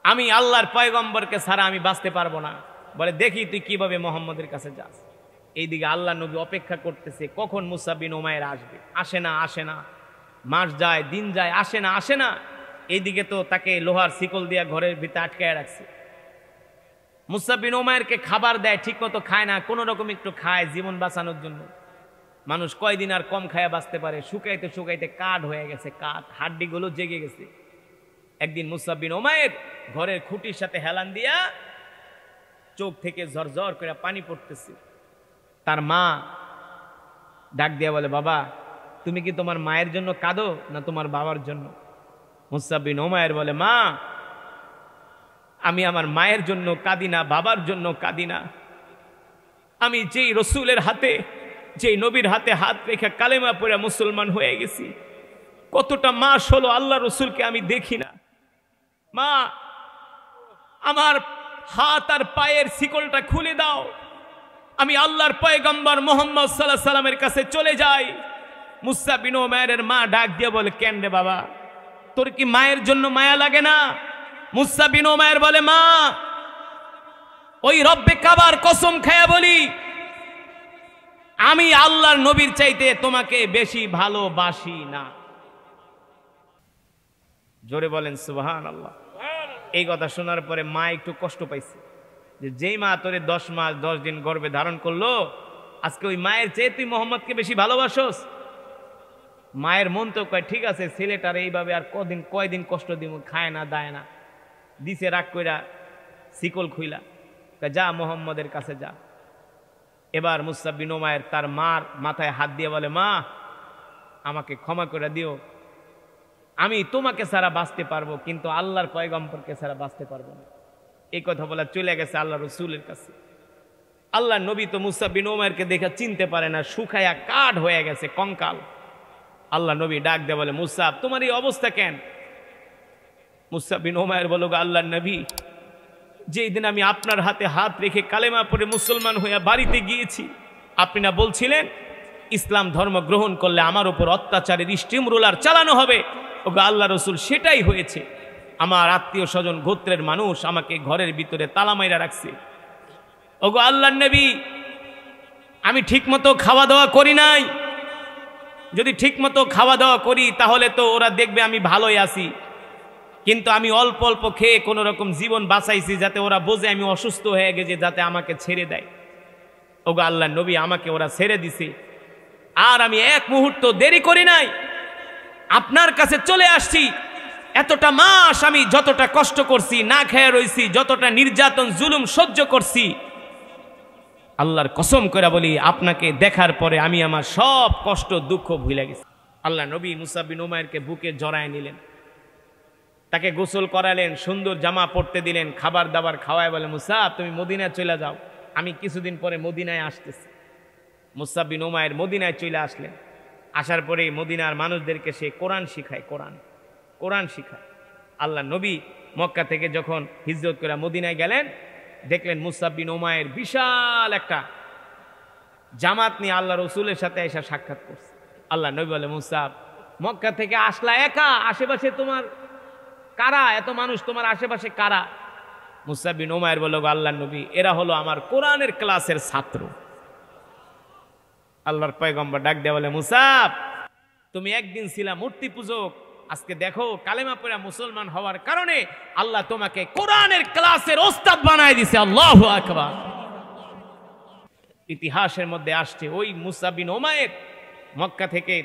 আমি আল্লাহর পয়গম্বরকে ছাড়া আমি বাঁচতে পারবো না। বলে, দেখি তুই কিভাবে মুহাম্মদের কাছে যাস। এইদিকে আল্লাহ নবী অপেক্ষা করতেছে কখন মুসআব বিন উমাইর আসবে। আসে না, মাস যায়, দিন যায়, আসে না। এইদিকে তো তাকে লোহার শিকল দিয়া ঘরের ভিতরে আটকায় রাখছে। মুসআব বিন উমাইরকে খাবার দেয়, ঠিক মতো খায় না, কোনো রকম একটু খায় জীবন বাঁচানোর জন্য। মানুষ কয়দিন আর কম খায়া বাঁচতে পারে? শুকাইতে শুকাইতে কাঠ হয়ে গেছে, কাঠ, হাড্ডিগুলো জেগে গেছে। একদিন মুসআব বিন উমাইর ঘরের খুঁটির সাথে হেলান দিয়া চোখ থেকে ঝরঝর করে পানি পড়তেছে। তার মা ডাক দিয়া বলে, বাবা তুমি কি তোমার মায়ের জন্য কাঁদো না তোমার বাবার জন্য? মুসআব বিন উমাইর বলে, মা আমি আমার মায়ের জন্য কাঁদি না, বাবার জন্য কাঁদি না। আমি যেই রসুলের হাতে, যেই নবীর হাতে হাত রেখে কালেমা পড়ে মুসলমান হয়ে গেছি, কতটা মাস হলো আল্লাহ রসুলকে আমি দেখি না। মা আমার হাত আর পায়ের শিকলটা খুলে দাও, আমি আল্লাহর পয়গম্বর মুহাম্মদ সাল্লাল্লাহু আলাইহি সাল্লামের কাছে চলে যাই। মুসআব বিন উমাইরের মা ডাক দিয়ে বলে, কেন রে বাবা, তোর কি মায়ের জন্য মায়া লাগে না? মুসআব বিন উমাইর বলে, মা ওই রব্বে কাবার কসম খায়া বলি, আমি আল্লাহর নবীর চাইতে তোমাকে বেশি ভালোবাসি না। জোরে বলেন সুবহানাল্লাহ। এই কথা শোনার পরে মা একটু কষ্ট পাইছে, যে যেই মা তোরে 10 মাস 10 দিন গর্ভে ধারণ করলো, আজকে ওই মায়ের চেয়ে তুই মোহাম্মদকে বেশি ভালোবাসোস। মায়ের মন তো কয়, ঠিক আছে ছেলেটার এইভাবে আর কয়দিন কষ্ট দিব, খায় না দায় না, দিছে রাগ কইরা শিকল খুইলা। যা মোহাম্মদের কাছে যা। এবার মুসআব বিন উমাইর তার মার মাথায় হাত দিয়ে বলে, মা আমাকে ক্ষমা করে দিও, আমি তোমাকে ছাড়া বাঁচতে পারবো কিন্তু আল্লাহর পয়গম্বরকে ছাড়া বাঁচতে পারবো না। এই কথা বলে চলে গেছে আল্লাহ রসুলের কাছে। আল্লাহ নবী তো মুসআব বিন উমাইরকে দেখে চিনতে পারে না, শুকায়া কাঠ হয়ে গেছে, কঙ্কাল। আল্লাহ নবী ডাক দিয়ে বলে, মুসআব তোমার এই অবস্থা কেন? মুসআব বিন উমাইর বলো, আল্লাহ নবী, যেই দিন আমি আপনার হাতে হাত রেখে কালেমা পড়ে মুসলমান হইয়া বাড়িতে গিয়েছি, আপনি না বলছিলেন ইসলাম ধর্ম গ্রহণ করলে আমার উপর অত্যাচারের স্টিম রোলার চালানো হবে। ওগো আল্লাহ রসুল, সেটাই হয়েছে। আমার আত্মীয় স্বজন গোত্রের মানুষ আমাকে ঘরের ভিতরে তালা মাইরা রাখছে। ওগো আল্লাহর নবী, আমি ঠিকমতো খাওয়া দাওয়া করি নাই। যদি ঠিকমতো খাওয়া দাওয়া করি তাহলে তো ওরা দেখবে আমি ভালোই আছি, কিন্তু আমি অল্প অল্প খেয়ে কোনো রকম জীবন বাঁচাইছি যাতে ওরা বোঝে আমি অসুস্থ হয়ে গেছে, যাতে আমাকে ছেড়ে দেয়। ওগো আল্লাহর নবী, আমাকে ওরা ছেড়ে দিছে, আর আমি এক মুহূর্ত দেরি করি নাই, আপনার কাছে চলে আসছি। এতটা মাস আমি যতটা কষ্ট করছি, না খেয়ে রইছি, যতটা নির্যাতন জুলুম সহ্য করছি, আল্লাহর কসম করে বলি আপনাকে দেখার পরে আমি আমার সব কষ্ট দুঃখ ভুলে গেছি। আল্লাহ নবী মুসআব বিন উমাইরকে বুকে জড়ায় নিলেন, তাকে গোসল করালেন, সুন্দর জামা পরতে দিলেন, খাবার দাবার খাওয়ায় বলে, মুসআব তুমি মদিনায় চলে যাও, আমি কিছুদিন পরে মদিনায় আসতেছি। মুসআব বিন উমাইর মদিনায় চলে আসলেন। আসার পরে মদিনার মানুষদেরকে সে কোরআন শিখায়, কোরআন শিখায়। আল্লাহ নবী মক্কা থেকে যখন হিজরত করে মদিনায় গেলেন, দেখলেন মুসআব বিন উমাইর বিশাল একটা জামাত নিয়ে আল্লাহ রসুলের সাথে এসে সাক্ষাৎ করছে। আল্লাহ নবী বলে, মুসআব মক্কা থেকে আসলা একা, আশেপাশে তোমার কারা? এত মানুষ তোমার আশেপাশে কারা? মুসআব বিন উমাইর বলল, আল্লাহ নবী, এরা হলো আমার কোরআনের ক্লাসের ছাত্র। আল্লাহর পয়গম্বর ডাক দেয়া বলে, মুসআব তুমি একদিন ছিলা মূর্তি পূজক, আজকে দেখো কালেমা পড়ে মুসলমান হওয়ার কারণে আল্লাহ তোমাকে কোরআনের ক্লাসের ওস্তাদ বানায় দিছে। আল্লাহু আকবার। ইতিহাসের মধ্যে আসছে ওই মুসআব বিন উমাইর মক্কা থেকে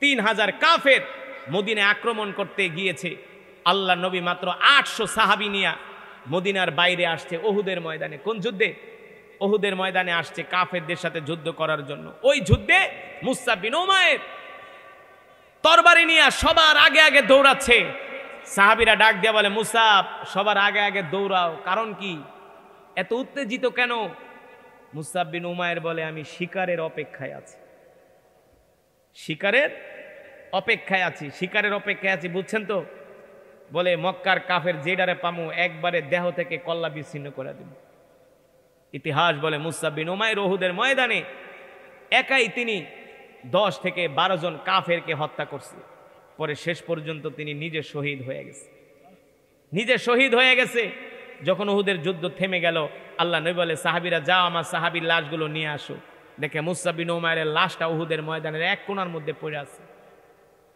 3000 কাফের মদিনায় আক্রমণ করতে গিয়েছে। আল্লাহ নবী মাত্র 800 সাহাবী নিয়ে মদিনার বাইরে আসছে উহুদের ময়দানে। কোন যুদ্ধে? উহুদের ময়দানে আসছে কাফেরদের সাথে যুদ্ধ করার জন্য। ওই যুদ্ধে মুসআব বিন উমাইর তরবারি নিয়ে সবার আগে আগে দৌড়াচ্ছে। সাহাবীরা ডাক দিয়ে বলে, মুসআব সবার আগে আগে দৌড়াও, কারণ কি? এত উত্তেজিত কেন? মুসআব বিন উমাইর বলে, আমি শিকারের অপেক্ষায় আছি, শিকারের অপেক্ষায় আছি, শিকারের অপেক্ষায় আছি, বুঝছেন তো? বলে মক্কার কাফের যেডারে পামু একবারে দেহ থেকে কল্লা বিচ্ছিন্ন করে দিব। ইতিহাস বলে মুসআব বিন উমাইর উহুদের ময়দানে একাই তিনি 10 থেকে 12 জন কাফেরকে হত্যা করছে। পরে শেষ পর্যন্ত তিনি নিজে শহীদ হয়ে গেছে, নিজে শহীদ হয়ে গেছে। যখন উহুদের যুদ্ধ থেমে গেল, আল্লাহ নবী বলে, সাহাবীরা যাও আমার সাহাবীর লাশগুলো নিয়ে আসো। দেখে মুসআব বিন উমাইরের লাশটা উহুদের ময়দানের এক কোণার মধ্যে পড়ে আছে।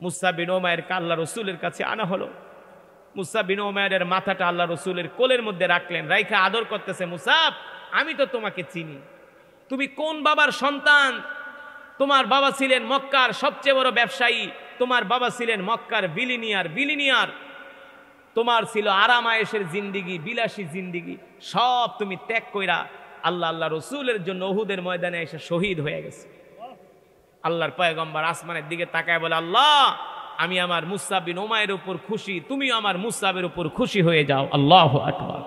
মুসআব বিন উমাইরকে আল্লাহ রসুলের কাছে আনা হলো। মুসআব বিন উমাইরের মাথাটা আল্লাহ রসুলের কোলের মধ্যে রাখলেন, রাইখা আদর করতেছে, মুসআব আমি তো তোমাকে চিনি, তুমি কোন বাবার সন্তান? তোমার বাবা ছিলেন মক্কার সবচেয়ে বড় ব্যবসায়ী, তোমার বাবা ছিলেন মক্কার বিলিনিয়ার, তোমার ছিল আরাম আয়েশের জিন্দিগি, বিলাসী জিন্দিগি, সব তুমি ত্যাগ কইরা আল্লাহ রসুলের জন্য উহুদের ময়দানে এসে শহীদ হয়ে গেছে। আল্লাহর পয়গম্বর আসমানের দিকে তাকায় বলে, আল্লাহ আমি আমার মুসআব বিন উমাইরের উপর খুশি, তুমিও আমার মুসআবের উপর খুশি হয়ে যাও। আল্লাহু আকবার।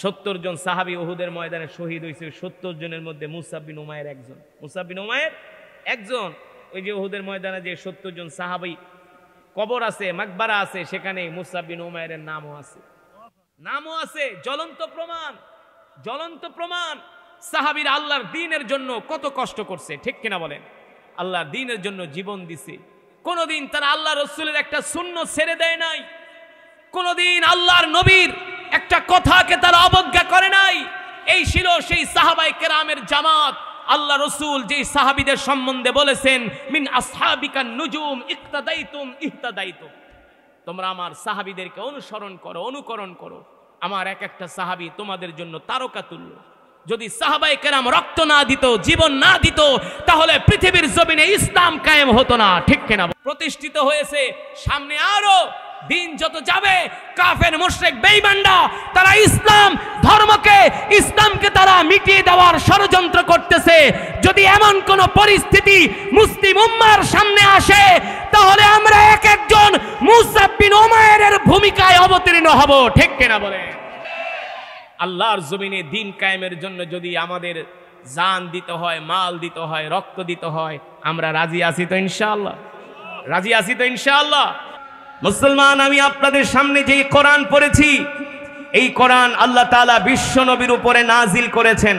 70 জন সাহাবী উহুদের ময়দানে শহীদ হয়েছে। 70 জনের মধ্যে মুসআব বিন উমাইর একজন। মুসআব বিন উমাইর একজন। ওই যে উহুদের ময়দানে যে 70 জন সাহাবী কবর আছে, মাকবারা আছে, সেখানে মুসআব বিন উমাইরের নামও আছে। জ্বলন্ত প্রমাণ সাহাবীরা আল্লাহর দ্বীনের জন্য কত কষ্ট করছে, ঠিক কিনা বলেন? আল্লাহর দ্বীনের জন্য জীবন দিছে। কোনদিন তারা আল্লাহ রসুলের একটা সুন্নাত ছেড়ে দেয় নাই, কোনদিন আল্লাহর নবীর একটা কথাকে তারা অবজ্ঞা করে নাই। এই ছিল সেই সাহাবায়ে কেরামের জামাত। আল্লাহ রসুল যেই সাহাবীদের সম্বন্ধে বলেছেন, মিন আসহাবিকান নুজুম ইক্তাদাইতুম ইহতাদাইতুম, তোমরা আমার সাহাবীদেরকে অনুকরণ করো। আমার এক একটা সাহাবী তোমাদের জন্য তারকা তুল্য। যদি সাহাবায়ে কেরাম রক্ত না দিত, জীবন না দিত, তাহলে পৃথিবীর জমিনে ইসলাম কায়েম হতো না, ঠিক কিনা? প্রতিষ্ঠিত হয়েছে। সামনে আরো দিন যত যাবে কাফের মুশরিক বেঈমানরা তারা ইসলামকে তারা মিটিয়ে দেওয়ার ষড়যন্ত্র করতেছে। যদি এমন কোন পরিস্থিতি মুসলিম উম্মার সামনে আসে তাহলে আমরা এক একজন মুসআব বিন উমাইরের ভূমিকায় অবতীর্ণ হব। ঠিক কিনা বলে? আল্লাহর জমিনে দিন কায়েমের জন্য যদি আমাদের জান দিতে হয়, মাল দিতে হয়, রক্ত দিতে হয়, আমরা রাজি আছি তো ইনশাআল্লাহ? রাজি আছি তো ইনশাআল্লাহ? মুসলমান, আমি আপনাদের সামনে যে কোরআন পড়েছি, এই কোরআন আল্লাহ তাআলা বিশ্ব নবীর উপরে নাজিল করেছেন।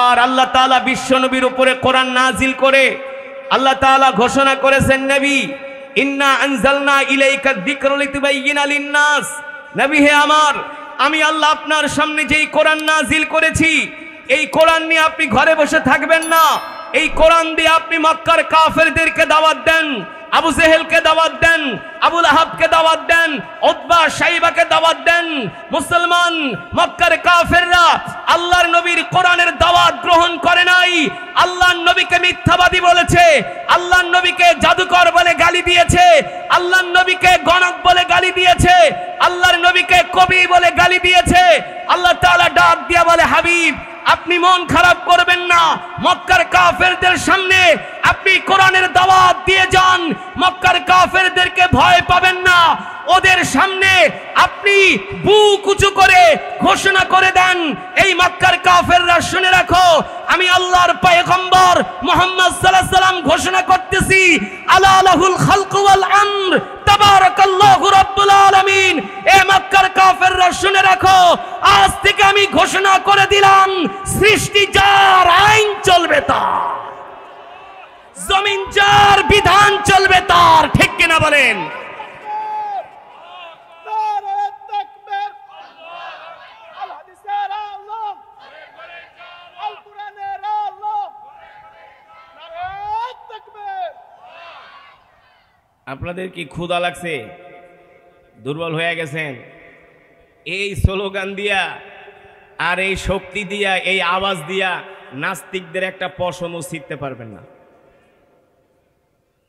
আর আল্লাহ তাআলা বিশ্ব নবীর উপরে কোরআন নাজিল করে আল্লাহ তাআলা ঘোষণা করেছেন, নবী ইন্না আনজালনা ইলাইকা যিকরা লিতুবাইয়িনা লিন-নাস। নবী হে আমার, আমি আল্লাহ আপনার সামনে যেই কোরআন নাজিল করেছি, এই কোরআন নিয়ে আপনি ঘরে বসে থাকবেন না। এই কোরআন দিয়ে আপনি মক্কার কাফেরদেরকে দাওয়াত দেন, আবু জেহেলকে দাওয়াত দেন, আবু লাহাবকে দাওয়াত দেন, উতবা শাইবাকে দাওয়াত দেন। মুসলমান, মক্কার কাফেররা আল্লাহর নবীর কোরআনের দাওয়াত গ্রহণ করে নাই। আল্লাহর নবীকে মিথ্যাবাদী বলেছে, আল্লাহর নবীকে জাদুকর বলে গালি দিয়েছে, আল্লাহর নবীকে গণক বলে গালি দিয়েছে, আল্লাহর নবীকে কবি বলে গালি দিয়েছে। আল্লাহ তাআলা ডাক দিয়া বলে, হাবিব আপনি মন খারাপ করবেন না, মক্কার কাফেরদের সামনে আপনি কোরআনের দাওয়াত দিয়ে যান, মক্কার কাফেরদেরকে ভয় পাবেন না। ওদের সামনে আপনি বুক উঁচু করে ঘোষণা করে দেন, এই মক্কার কাফেররা শুনে রাখো, আমি আল্লাহর পয়গম্বর মুহাম্মদ সাল্লাল্লাহু আলাইহি সাল্লাম ঘোষণা করতেছি, আলা লাহুল খালকু ওয়াল আমর তাবারাকাল্লাহু রাব্বুল আলামিন। এ মক্কার কাফেররা শুনে রাখো, আজ থেকে আমি ঘোষণা করে দিলাম, সৃষ্টি যার আইন চলবে তার, জমিন যার বিধান চলবে তার। ঠিক কিনা বলেন? আপনাদের কি ক্ষুধা লাগছে? দুর্বল হয়ে গেছেন? এই স্লোগান দিয়া আর এই শক্তি দিয়া, এই আওয়াজ দিয়া নাস্তিকদের একটা পশমও ছিঁড়তে পারবেন না।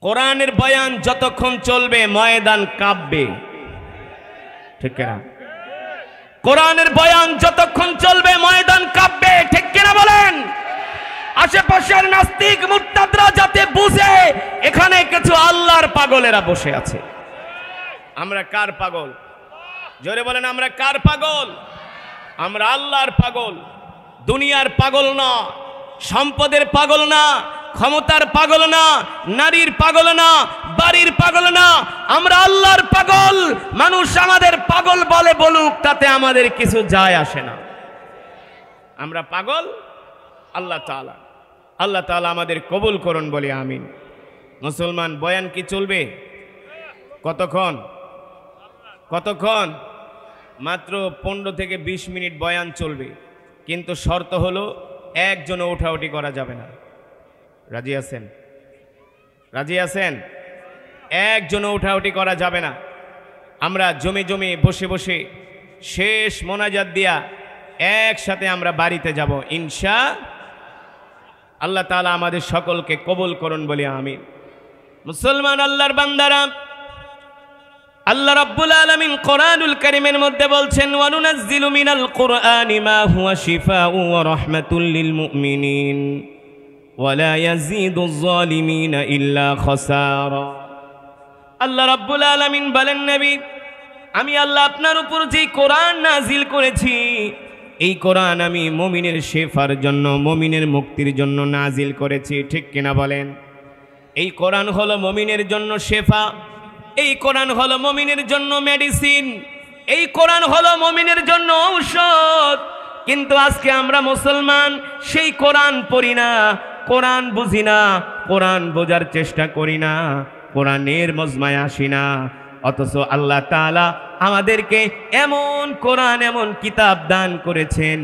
কোরআনের বয়ান যতক্ষণ চলবে ময়দান কাঁপবে। ঠিক কিনা? কোরআনের বয়ান যতক্ষণ চলবে ময়দান কাঁপবে। ঠিক কিনা বলেন? আশেপাশের নাস্তিক মুরতাদরা যাতে বুঝে এখানে কিছু আল্লাহর পাগলেরা বসে আছে। আমরা কার পাগল? জোরে বলেন, আমরা কার পাগল? আমরা আল্লাহর পাগল, দুনিয়ার পাগল না, সম্পদের পাগল না, ক্ষমতার পাগল না, নারীর পাগল না, বাড়ির পাগল না, আমরা আল্লাহর পাগল। মানুষ আমাদের পাগল বলে বলুক, তাতে আমাদের কিছু যায় আসে না। আমরা পাগল আল্লাহ তাআলা। আল্লাহ তাআলা আমাদের কবুল করুন বলে আমিন। মুসলমান, বয়ান কি চলবে? কতক্ষণ? কতক্ষণ? মাত্র 15 থেকে 20 মিনিট বয়ান চলবে, কিন্তু শর্ত হলো একজনও ওঠাউঠি করা যাবে না। রাজি আছেন? রাজি আছেন? একজনও ওঠাউঠি করা যাবে না। আমরা জমে জমে বসে বসে শেষ মোনাজাত দিয়া একসাথে আমরা বাড়িতে যাব ইনশাআল্লাহ। আল্লাহ তাআলা আমাদের সকলকে কবুল করুন বলি আমিন। মুসলমান, আল্লাহর বান্দারা, আল্লাহ রাব্বুল আলামিন কোরআনুল কারীমের মধ্যে বলছেন, ওয়া নুনাজ্জিলু মিনাল কুরআনি মা হুয়া শিফাউ ওয়া রাহমাতুল লিল মুমিনিন ওয়া লা ইয়াজিদুজ জালিমিনা ইল্লা খাসারা। আল্লাহ রাব্বুল আলামিন বলেন, নবী আমি আল্লাহ আপনার উপর যে কোরআন নাজিল করেছি, এই কোরআন আমি মুমিনের শেফার জন্য, মুমিনের মুক্তির জন্য নাজিল করেছি। ঠিক কিনা বলেন? এই কোরআন হলো মুমিনের জন্য শেফা, এই কোরআন হলো মুমিনের জন্য মেডিসিন, এই কোরআন হলো মুমিনের জন্য ঔষধ। কিন্তু আজকে আমরা মুসলমান সেই কোরআন পড়ি না, কোরআন বুঝি না, কোরআন বোঝার চেষ্টা করি না, কোরআনের মজমায় আসি না। অথচ আল্লাহ তাআলা আমাদেরকে এমন কোরআন, এমন কিতাব দান করেছেন,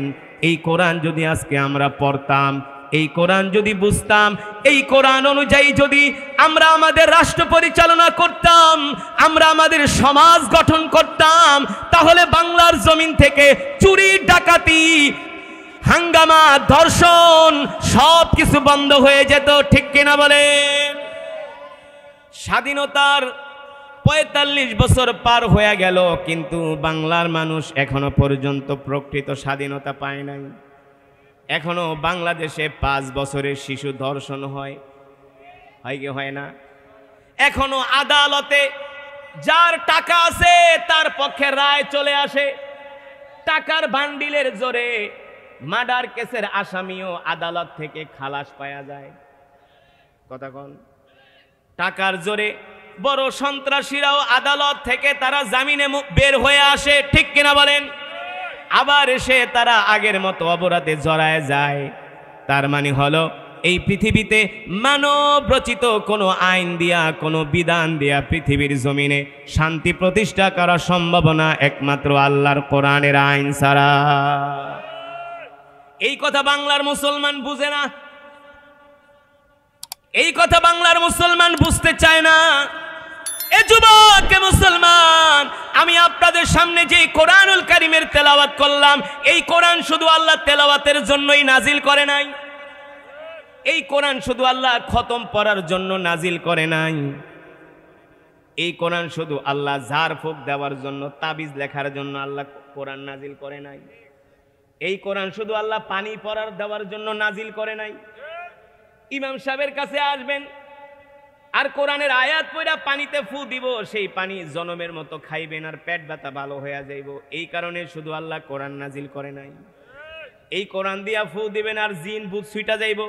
এই কোরআন যদি আজকে আমরা পড়তাম, এই কোরআন যদি বুঝতাম, এই কোরআন অনুযায়ী যদি আমরা আমাদের রাষ্ট্র পরিচালনা করতাম, আমরা আমাদের সমাজ গঠন করতাম, তাহলে বাংলার জমিন থেকে চুরি, ডাকাতি, হাঙ্গামা, ধর্ষণ সব কিছু বন্ধ হয়ে যেত। ঠিক কিনা বলেন? স্বাধীনতার ৪৫ বছর পার হয়ে গেল, কিন্তু বাংলার মানুষ এখনো পর্যন্ত প্রকৃত স্বাধীনতা পায় নাই। এখনো বাংলাদেশে ৫ বছরের শিশু ধর্ষণ হয় কি হয় না? এখনো আদালতে যার টাকা আছে তার পক্ষে রায় চলে আসে, টাকার বান্ডিলের জোরে মার্ডার কেসের আসামিও আদালত থেকে খালাস পাওয়া যায়। কথা কোন? টাকার জোরে বড় সন্ত্রাসীরাও আদালত থেকে তারা জামিনে বের হয়ে আসে, ঠিক কিনা বলেন? আবার এসে তারা আগের মতো অপরাধে জড়ায় যায়। তার মানে হলো এই পৃথিবীতে মানব রচিত কোনো আইন দিয়া, কোনো বিধান দিয়া পৃথিবীর জমিনে শান্তি প্রতিষ্ঠা করা সম্ভব না একমাত্র আল্লাহর কোরআনের আইন ছাড়া। এই কথা বাংলার মুসলমান বুঝে না, এই কথা বাংলার মুসলমান বুঝতে চায় না। এ যুবক মুসলমান, আমি আপনাদের সামনে যে কোরআনুল কারীমের তেলাওয়াত করলাম, এই কোরআন শুধু আল্লাহ তেলাওয়াতের জন্যই নাজিল করে নাই। এই কোরআন শুধু আল্লাহ খতম পড়ার জন্য নাজিল করে নাই। এই কোরআন শুধু আল্লাহ ঝাড় ফুঁক দেওয়ার জন্য, তাবিজ লেখার জন্য আল্লাহ কোরআন নাজিল করে নাই। এই কোরআন শুধু আল্লাহ পানি পড়ার দেওয়ার জন্য নাজিল করে নাই। ইমাম সাহেবের কাছে আসবেন আর কোরআনের আয়াত পড়া পানিতে ফু দিব, সেই পানি জনমের মতো খাইবেন আর পেট ব্যথা ভালো হয়ে যাইব। এই কারণে শুধু আল্লাহ কোরআন নাজিল করে নাই। এই কোরআন দিয়া ফু দিবেন আর জিন ভূত ছুইটা যাইব,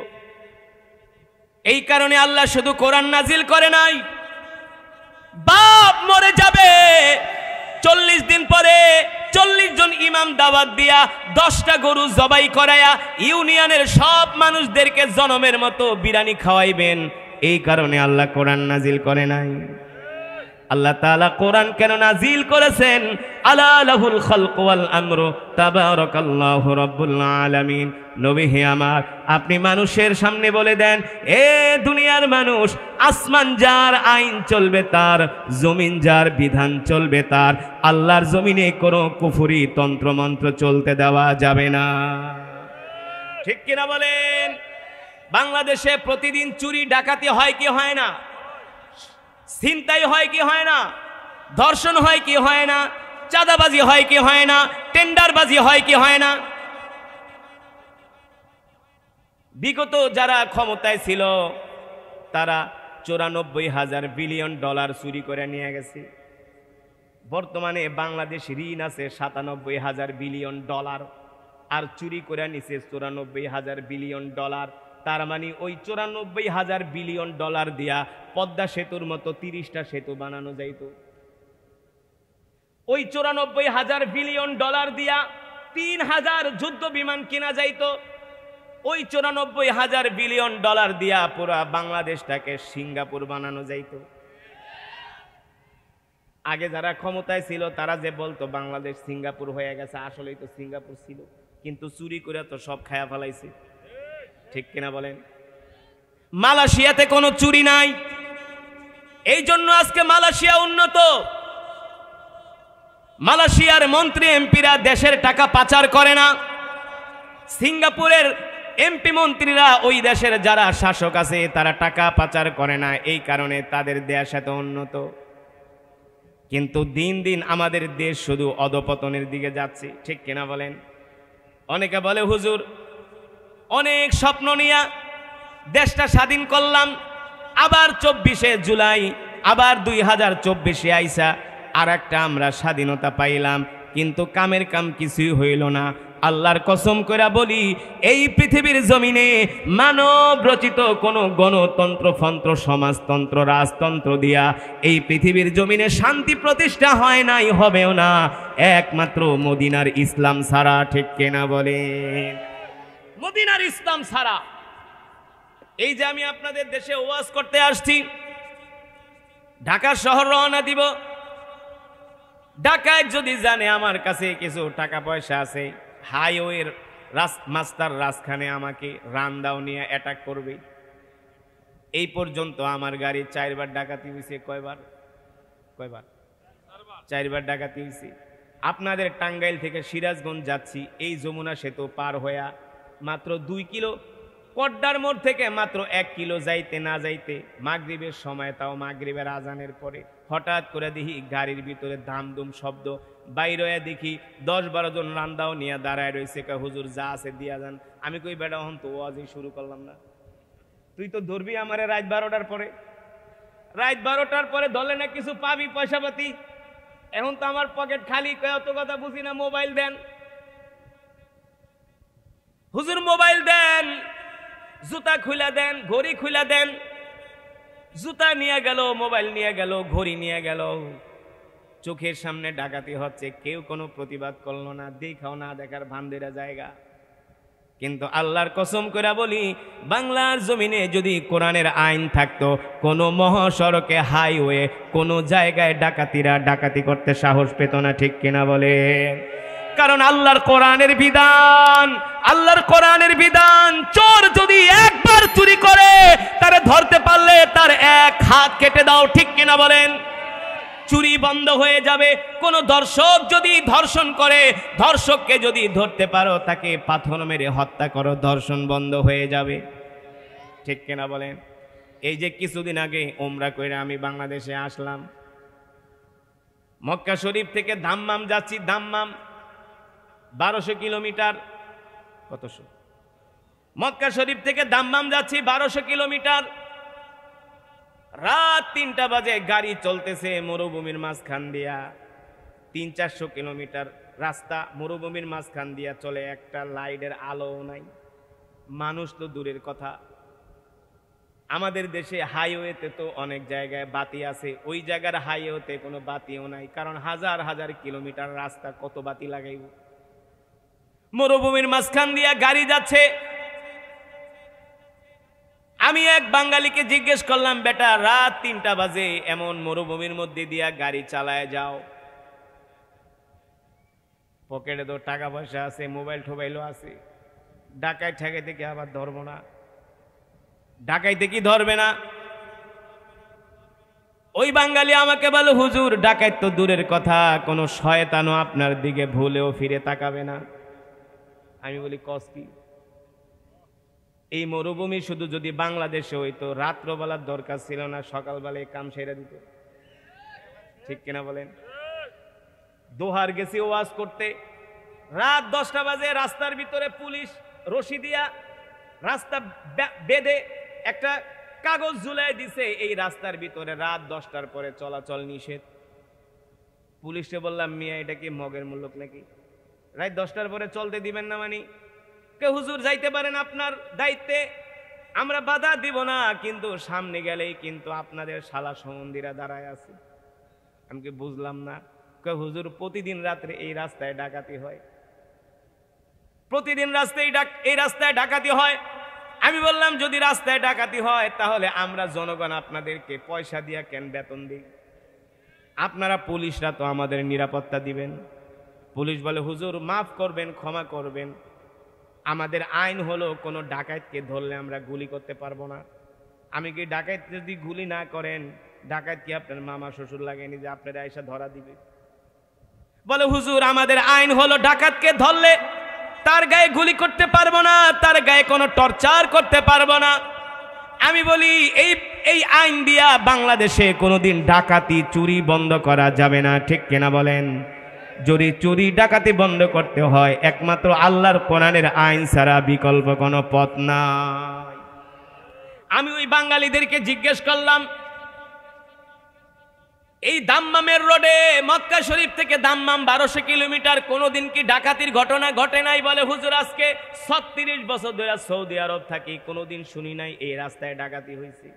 এই কারণে আল্লাহ শুধু কোরআন নাজিল করে নাই। বাপ মরে যাবে, 40 দিন পরে 40 জন ইমাম দাওয়াত দিয়া 10টা গরু জবাই করায়া ইউনিয়নের সব মানুষদেরকে জনমের মতো বিরিয়ানি খাওয়াইবেন, এই কারণে আল্লাহ কোরআন নাজিল করে নাই। আল্লাহ তাআলা কোরআন কেন নাজিল করেছেন? আলা লাহুল খালকু ওয়াল আমরু তাবারাকাল্লাহু রাব্বুল আলামিন। নবী হে আমার, আপনি মানুষের সামনে বলে দেন, এ দুনিয়ার মানুষ, আসমান যার আইন চলবে তার, জমিন যার বিধান চলবে তার। আল্লাহর জমিনে কোনো কুফরি তন্ত্র মন্ত্র চলতে দেওয়া যাবে না, ঠিক কিনা বলেন? বাংলাদেশে প্রতিদিন চুরি ডাকাতি হয় কি হয় না? ছিনতাই হয় কি হয় না? ধর্ষণ হয় কি হয় না? চাঁদাবাজি হয় কি হয় না? টেন্ডারবাজি হয় কি হয় না? বিগত যারা ক্ষমতায় ছিল তারা 94,000 বিলিয়ন ডলার চুরি করে নিয়ে গেছে। বর্তমানে বাংলাদেশ ঋণ আছে 97,000 বিলিয়ন ডলার, আর চুরি করে নিছে 94,000 বিলিয়ন ডলার। তার মানে ওই 94,000 বিলিয়ন ডলার দিয়া পদ্মা সেতুর মতো 30টা সেতু বানানো যাইত। ওই 94,000 বিলিয়ন ডলার দিয়া 3,000 যুদ্ধ বিমান কেনা যাইত। ওই 94,000 বিলিয়ন ডলার দিয়া পুরা বাংলাদেশটাকে সিঙ্গাপুর বানানো যাইত। আগে যারা ক্ষমতায় ছিল তারা যে বলতো বাংলাদেশ সিঙ্গাপুর হয়ে গেছে, আসলেই তো সিঙ্গাপুর ছিল, কিন্তু চুরি করে তো সব খায়া ফেলাইছে, ঠিক কিনা বলেন? মালয়েশিয়াতে কোনো চুরি নাই, এই জন্য আজকে মালয়েশিয়া উন্নত। মালয়েশিয়ার মন্ত্রী এমপিরা দেশের টাকা পাচার করে না। সিঙ্গাপুরের এমপি মন্ত্রীরা ওই দেশের যারা শাসক আছে তারা টাকা পাচার করে না, এই কারণে তাদের দেশ এত উন্নত। কিন্তু দিন দিন আমাদের দেশ শুধু অধপতনের দিকে যাচ্ছে, ঠিক কিনা বলেন? অনেকে বলে হুজুর অনেক স্বপ্ন নিয়া দেশটা স্বাধীন করলাম, আবার 24শে জুলাই আবার 2024 আইসা আর একটা আমরা স্বাধীনতা পাইলাম, কিন্তু কামের কাম কিছুই হইল না। আল্লাহর কসম করে বলি, এই পৃথিবীর জমিনে মানব রচিত কোনো গণতন্ত্র ফন্ত্র সমাজতন্ত্র রাজতন্ত্র দিয়া এই পৃথিবীর জমিনে শান্তি প্রতিষ্ঠা হয় নাই, হবেও না, একমাত্র মদিনার ইসলাম ছাড়া, ঠিক কিনা বলেন? মদিনার ইসলাম ছাড়া। এই যে আমি আপনাদের দেশে ওয়াজ করতে আসছি, ঢাকা শহর রওনা দিব, ঢাকায় যদি জানে আমার কাছে কিছু টাকা পয়সা আছে, হাইওয়ের মাস্টার রাজখানে আমাকে রান্দাও নিয়ে অ্যাটাক করবে। এই পর্যন্ত আমার গাড়ি 4বার ডাকাতি হয়েছে। কয়বার? 4বার ডাকাতি হয়েছে। আপনাদের টাঙ্গাইল থেকে সিরাজগঞ্জ যাচ্ছি, এই যমুনা সেতু পার হইয়া মাত্র 2 কিলো কড্ডার মোড় থেকে মাত্র 1 কিলো যাইতে না যাইতে মাগরিবের সময়, তাও মাগরিবের আজানের পরে হঠাৎ করে দেখি গাড়ির ভিতরে দামদুম শব্দ। বাইরে দেখি 10-12 জন রান্দাও নিয়ে দাঁড়ায় রয়েছে, হুজুর যা আছে দিয়া যান। আমি কই বেটা হন তো ওয়াজই শুরু করলাম না, তুই তো ধরবি আমারে রাত 12টার পরে। রাত 12টার পরে ধরলে না কিছু পাবি পয়সা পাতি। এখন তো আমার পকেট খালি, কত কথা বুঝি না। মোবাইল দেন হুজুর, মোবাইল দেন, জুতা খুলে দেন, ঘড়ি খুলে দেন। জুতা নিয়ে গেল, মোবাইল নিয়ে গেল, ঘড়ি নিয়ে গেল। চোখের সামনে ডাকাতি হচ্ছে, কেউ কোনো প্রতিবাদ করলো না, দেখাও না দেখার ভান্দেরা জায়গা। কিন্তু আল্লাহর কসম করে বলি, বাংলার জমিনে যদি কোরআনের আইন থাকতো, কোনো মহাসড়কে হাইওয়ে কোনো জায়গায় ডাকাতিরা ডাকাতি করতে সাহস পেত না, ঠিক কিনা বলে? কারণ আল্লাহর কোরআনের বিধান, আল্লাহর কোরআনের বিধান, চোর যদি একবার চুরি করে তারে ধরতে পারলে তার 1 হাত কেটে দাও, ঠিক কিনা বলেন? চুরি বন্ধ হয়ে যাবে। কোন দর্শক যদি ধর্ষণ করে, ধর্ষককে যদি ধরতে পারো তাকে পাথর মেরে হত্যা করো, ধর্ষণ বন্ধ হয়ে যাবে, ঠিক কিনা বলেন? এই যে কিছুদিন আগে উমরা কইরা আমি বাংলাদেশে আসলাম, মক্কা শরীফ থেকে দাম্মাম যাচ্ছি। দাম্মাম 1200 কিলোমিটার। কতশো? মক্কা শরীফ থেকে দাম্মাম যাচ্ছি 1200 কিলোমিটার। রাত 3টা বাজে, গাড়ি চলতেছে মরুভূমির মাঝখান দিয়া। 300-400 কিলোমিটার রাস্তা মরুভূমির মাঝখান দিয়া চলে, একটা লাইটের আলো নাই, মানুষ তো দূরের কথা। আমাদের দেশে হাইওয়েতে তো অনেক জায়গায় বাতি আছে, ওই জায়গার হাইওয়েতে কোনো বাতিও নাই, কারণ হাজার হাজার কিলোমিটার রাস্তা, কত বাতি লাগাইব? মরুভূমির মাঝখান দিয়া গাড়ি যাচ্ছে। আমি এক বাঙালিকে জিজ্ঞেস করলাম, বেটা রাত 3টা বাজে এমন মরুভূমির মধ্যে দিয়া গাড়ি চালায় যাও, পকেটে তো টাকা পয়সা আছে, মোবাইল টোবাইলও আছে, ডাকাই ঠেকাইতে কি আবার ধরবো না? ডাকাইতে কি ধরবে না? ওই বাঙালি আমাকে বলে, হুজুর ডাকাইত তো দূরের কথা, কোনো শয়তানও আপনার দিকে ভুলেও ফিরে তাকাবে না। আমি বলি কস কি? এই মরুভূমি শুধু যদি বাংলাদেশে হইতো, রাত্রবেলার দরকার ছিল না, সকালবেলায় কাম সেরে দিত, ঠিক কিনা বলেন? দোহার গেছি ওয়াজ করতে, রাত 10টা বাজে, রাস্তার ভিতরে পুলিশ রশি দিয়া রাস্তা বেঁধে একটা কাগজ ঝুলাই দিছে, এই রাস্তার ভিতরে রাত 10টার পরে চলাচল নিষেধ। পুলিশে বললাম, মিয়া এটা কি মগের মূল্যক নাকি? রাত 10টার পরে চলতে দিবেন না? মানে কে হুজুর যাইতে পারেন আপনার দায়িত্বে, আমরা বাধা দিব না, কিন্তু সামনে গেলেই কিন্তু আপনাদের শালা সম্বন্ধীরা দাঁড়ায় আছে। আমি কি বুঝলাম না? কে হুজুর প্রতিদিন রাত্রে এই রাস্তায় ডাকাতি হয়, প্রতিদিন এই রাস্তায় ডাকাতি হয়। আমি বললাম, যদি রাস্তায় ডাকাতি হয় তাহলে আমরা জনগণ আপনাদেরকে পয়সা দিয়া কেন বেতন দিই? আপনারা পুলিশরা তো আমাদের নিরাপত্তা দিবেন। পুলিশ বলে, হুজুর মাফ করবেন, ক্ষমা করবেন, আমাদের আইন হলো কোনো ডাকাতকে ধরলে আমরা গুলি করতে পারবো না। আমি কি ডাকাত যদি গুলি না করেন, ডাকাত কি আপনার মামা শ্বশুর লাগেনি যে আপনারা এসে ধরা দিবে? বলে, হুজুর আমাদের আইন হলো ডাকাতকে ধরলে তার গায়ে গুলি করতে পারবো না, তার গায়ে কোনো টর্চার করতে পারবো না। আমি বলি, এই আইন দিয়া বাংলাদেশে কোনোদিন ডাকাতি চুরি বন্ধ করা যাবে না, ঠিক কিনা বলেন? যদি চুরি ডাকাতি বন্ধ করতে হয়, একমাত্র আল্লাহর কোরআনের আইন ছাড়া বিকল্প কোনো পথ নাই। আমি ওই বাঙালিদেরকে জিজ্ঞেস করলাম, এই দাম্মামের রোডে মক্কা শরীফ থেকে দাম্মাম 1200 কিলোমিটার, কোনোদিন কি ডাকাতির ঘটনা ঘটে নাই? বলে, হুজুর আজকে 36 বছর ধরে সৌদি আরব থাকি, কোনোদিন শুনি নাই এই রাস্তায় ডাকাতি হয়েছে।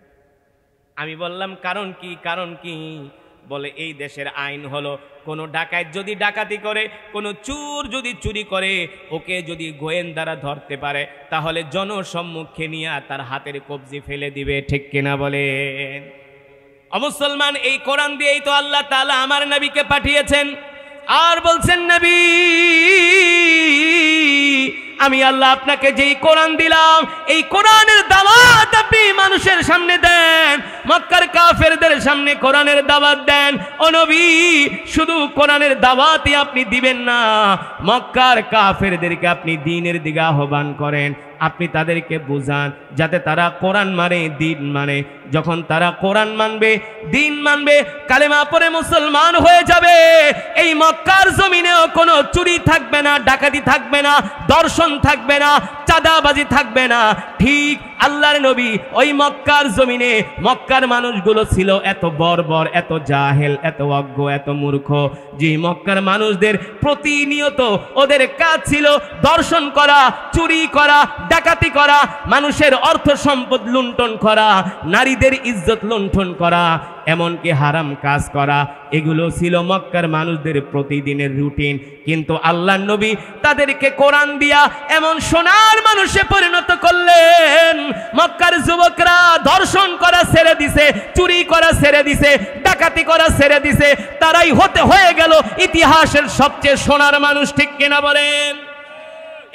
আমি বললাম, কারণ কি? কারণ কি? বলে, এই দেশের আইন হলো কোনো ডাকাত যদি ডাকাতি করে, কোনো চোর যদি চুরি করে, ওকে যদি গোয়েন্দারা ধরতে পারে তাহলে জনসম্মুখে নিয়ে তার হাতের কবজি ফেলে দিবে, ঠিক কিনা বলেন? মুসলমান, এই কোরআন দিয়েই তো আল্লাহ তাআলা আমার নবীকে পাঠিয়েছেন, আর বলছেন, নবী আমি আল্লাহ আপনাকে যেই কোরআন দিলাম, এই কোরআনের দাওয়াত আপনি মানুষের সামনে দেন, মক্কার কাফেরদের সামনে কোরআনের দাওয়াত দেন। ও নবী, শুধু কোরআনের দাওয়াতই আপনি দিবেন না, মক্কার কাফেরদেরকে আপনি দ্বীনের দিকে আহ্বান করেন, আপনি তাদেরকে বুঝান যাতে তারা কোরআন মানে, দিন মানে। যখন তারা কোরআন মানবে, দিন মানবে, কালেমা পড়ে মুসলমান হয়ে যাবে, এই মক্কার জমিনেও কোনো চুরি থাকবে না, ডাকাতি থাকবে না, দর্শন থাকবে না, চাঁদাবাজি থাকবে না। ঠিক আল্লাহর নবী ওই মক্কার জমিনে, মক্কার মানুষগুলো ছিল এত বর্বর, এত জাহেল, এত অজ্ঞ, এত মূর্খ, যে মক্কার মানুষদের প্রতিনিয়ত ওদের কাজ ছিল দর্শন করা, চুরি করা, ডাকাতি করা, মানুষের অর্থ সম্পদ লুণ্ঠন করা, নারীদের ইজ্জত লুণ্ঠন করা, এমনকি হারাম কাজ করা। এগুলো ছিল মক্কার মানুষদের প্রতিদিনের রুটিন। কিন্তু আল্লাহর নবী তাদেরকে কোরআন দিয়া এমন সোনার মানুষে পরিণত করলেন, মক্কার যুবকরা ধর্ষণ করা ছেড়ে দিছে, চুরি করা ছেড়ে দিছে, ডাকাতি করা ছেড়ে দিছে, তারাই হয়ে গেল ইতিহাসের সবচেয়ে সোনার মানুষ। ঠিক কিনা বলেন?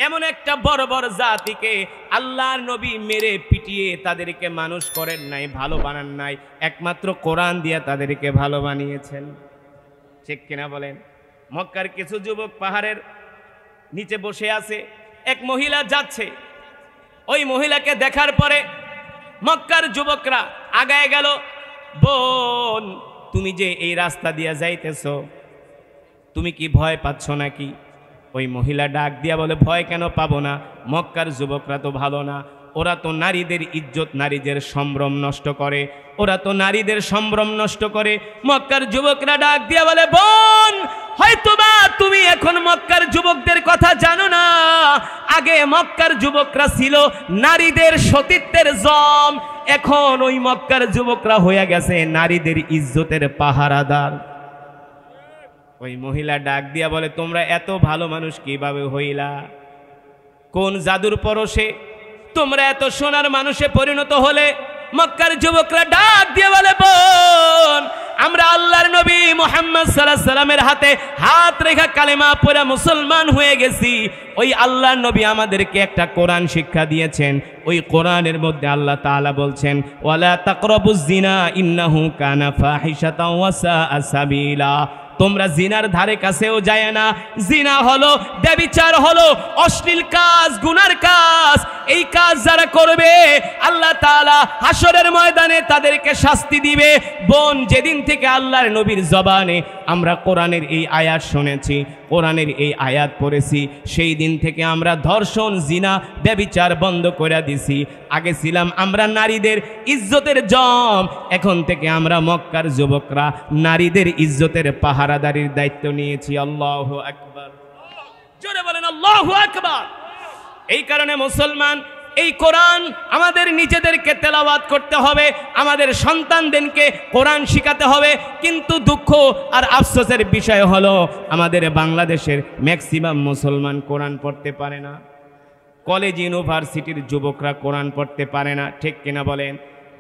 এমন একটা বড় বড় জাতিকে আল্লাহর নবী মেরে পিটিয়ে তাদেরকে মানুষ করেন নাই, ভালো বানান নাই, একমাত্র কোরআন দিয়ে তাদেরকে ভালো বানিয়েছেন। ঠিক কিনা বলেন? মক্কার কিছু যুবক পাহাড়ের নিচে বসে আছে, এক মহিলা যাচ্ছে, ওই মহিলাকে দেখার পরে মক্কার যুবকরা আগায় গেল, বোন তুমি যে এই রাস্তা দিয়ে যাইতেছ, তুমি কি ভয় পাচ্ছ নাকি? ওই মহিলা ডাক দিয়া বলে, ভয় কেন পাবো না, মক্কার যুবকরা তো ভালো না, ওরা তো নারীদের ইজ্জত, নারীদের সম্ভ্রম নষ্ট করে, ওরা তো নারীদের সম্ভ্রম নষ্ট করে। মক্কার যুবকরা ডাক দিয়া বলে, বোন হয়তোবা তুমি এখন মক্কার যুবকদের কথা জানো না, আগে মক্কার যুবকরা ছিল নারীদের সতীত্বের জম, এখন ওই মক্কার যুবকরা হয়ে গেছে নারীদের ইজ্জতের পাহারাদার। ওই মহিলা ডাক দিয়া বলে, তোমরা এত ভালো মানুষ কিভাবে হইলা? কোন জাদুর পরশে তোমরা এত সোনার মানুষে পরিণত হলে? মক্কার যুবকরা ডাক দিয়ে বলে, বোন আমরা আল্লাহর নবী মুহাম্মদ সাল্লাল্লাহু আলাইহি সাল্লামের হাতে হাত রেখা কালেমা পড়ে মুসলমান হয়ে গেছি। ওই আল্লাহর নবী আমাদেরকে একটা কোরআন শিক্ষা দিয়েছেন, ওই কোরআনের মধ্যে আল্লাহ তাআলা বলছেন, ওয়ালা তাকরাবুজ জিনা ইন্নাহু কানা ফাহিশাতাও ওয়া সাআ সাবিলা। তোমরা জিনার ধারে কাছেও যায় না। জিনা হলো ব্যভিচার, হলো অশ্লীল কাজ, গুনার কাজ। এই কাজ যারা করবে আল্লাহ তাআলা হাসরের ময়দানে তাদেরকে শাস্তি দিবে। বোন, যেদিন থেকে আল্লাহর নবীর জবানে আমরা কোরআনের এই আয়াত শুনেছি, কোরআনের এই আয়াত পড়েছি, সেই দিন থেকে আমরা ধর্ষণ, জিনা, ব্যভিচার বন্ধ করে দিছি। আগে ছিলাম আমরা নারীদের ইজ্জতের জম, এখন থেকে আমরা মক্কার যুবকরা নারীদের ইজ্জতের পাহারাদারির দায়িত্ব নিয়েছি। আল্লাহু আকবার, জোরে বলেন আল্লাহু আকবার। এই কারণে মুসলমান, এই কোরআন আমাদের নিজেদেরকে তেলাওয়াত করতে হবে, আমাদের সন্তানদেরকে কোরআন শিখাতে হবে। কিন্তু দুঃখ আর আফসোসের বিষয় হলো আমাদের বাংলাদেশের ম্যাক্সিমাম মুসলমান কোরআন পড়তে পারে না। কলেজ ইউনিভার্সিটির যুবকরা কোরআন পড়তে পারে না। ঠিক কিনা বলেন?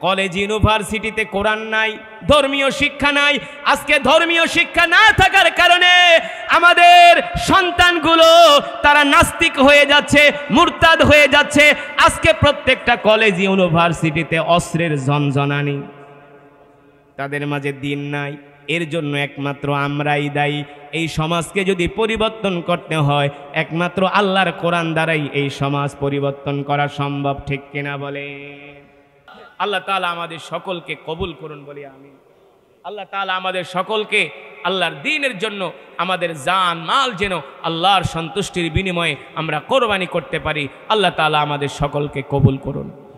কলেজ ইউনিভার্সিটিতে কোরআন নাই, ধর্মীয় শিক্ষা নাই। আজকে ধর্মীয় শিক্ষা না থাকার কারণে আমাদের সন্তানগুলো তারা নাস্তিক হয়ে যাচ্ছে, মুরতাদ হয়ে যাচ্ছে। আজকে প্রত্যেকটা কলেজ ইউনিভার্সিটিতে অস্ত্রের ঝনঝনানি, তাদের মাঝে দিন নাই। এর জন্য একমাত্র আমরাই দায়ী। এই সমাজকে যদি পরিবর্তন করতে হয়, একমাত্র আল্লাহর কোরআন দ্বারাই এই সমাজ পরিবর্তন করা সম্ভব। ঠিক কিনা বলে? আল্লাহ তাআলা আমাদের সকলকে কবুল করুন বলি আমিন। আল্লাহ তাআলা আমাদের সকলকে আল্লাহর দ্বীনের জন্য আমাদের জান মাল যেন আল্লাহর সন্তুষ্টির বিনিময়ে আমরা কোরবানি করতে পারি। আল্লাহ তাআলা আমাদের সকলকে কবুল করুন।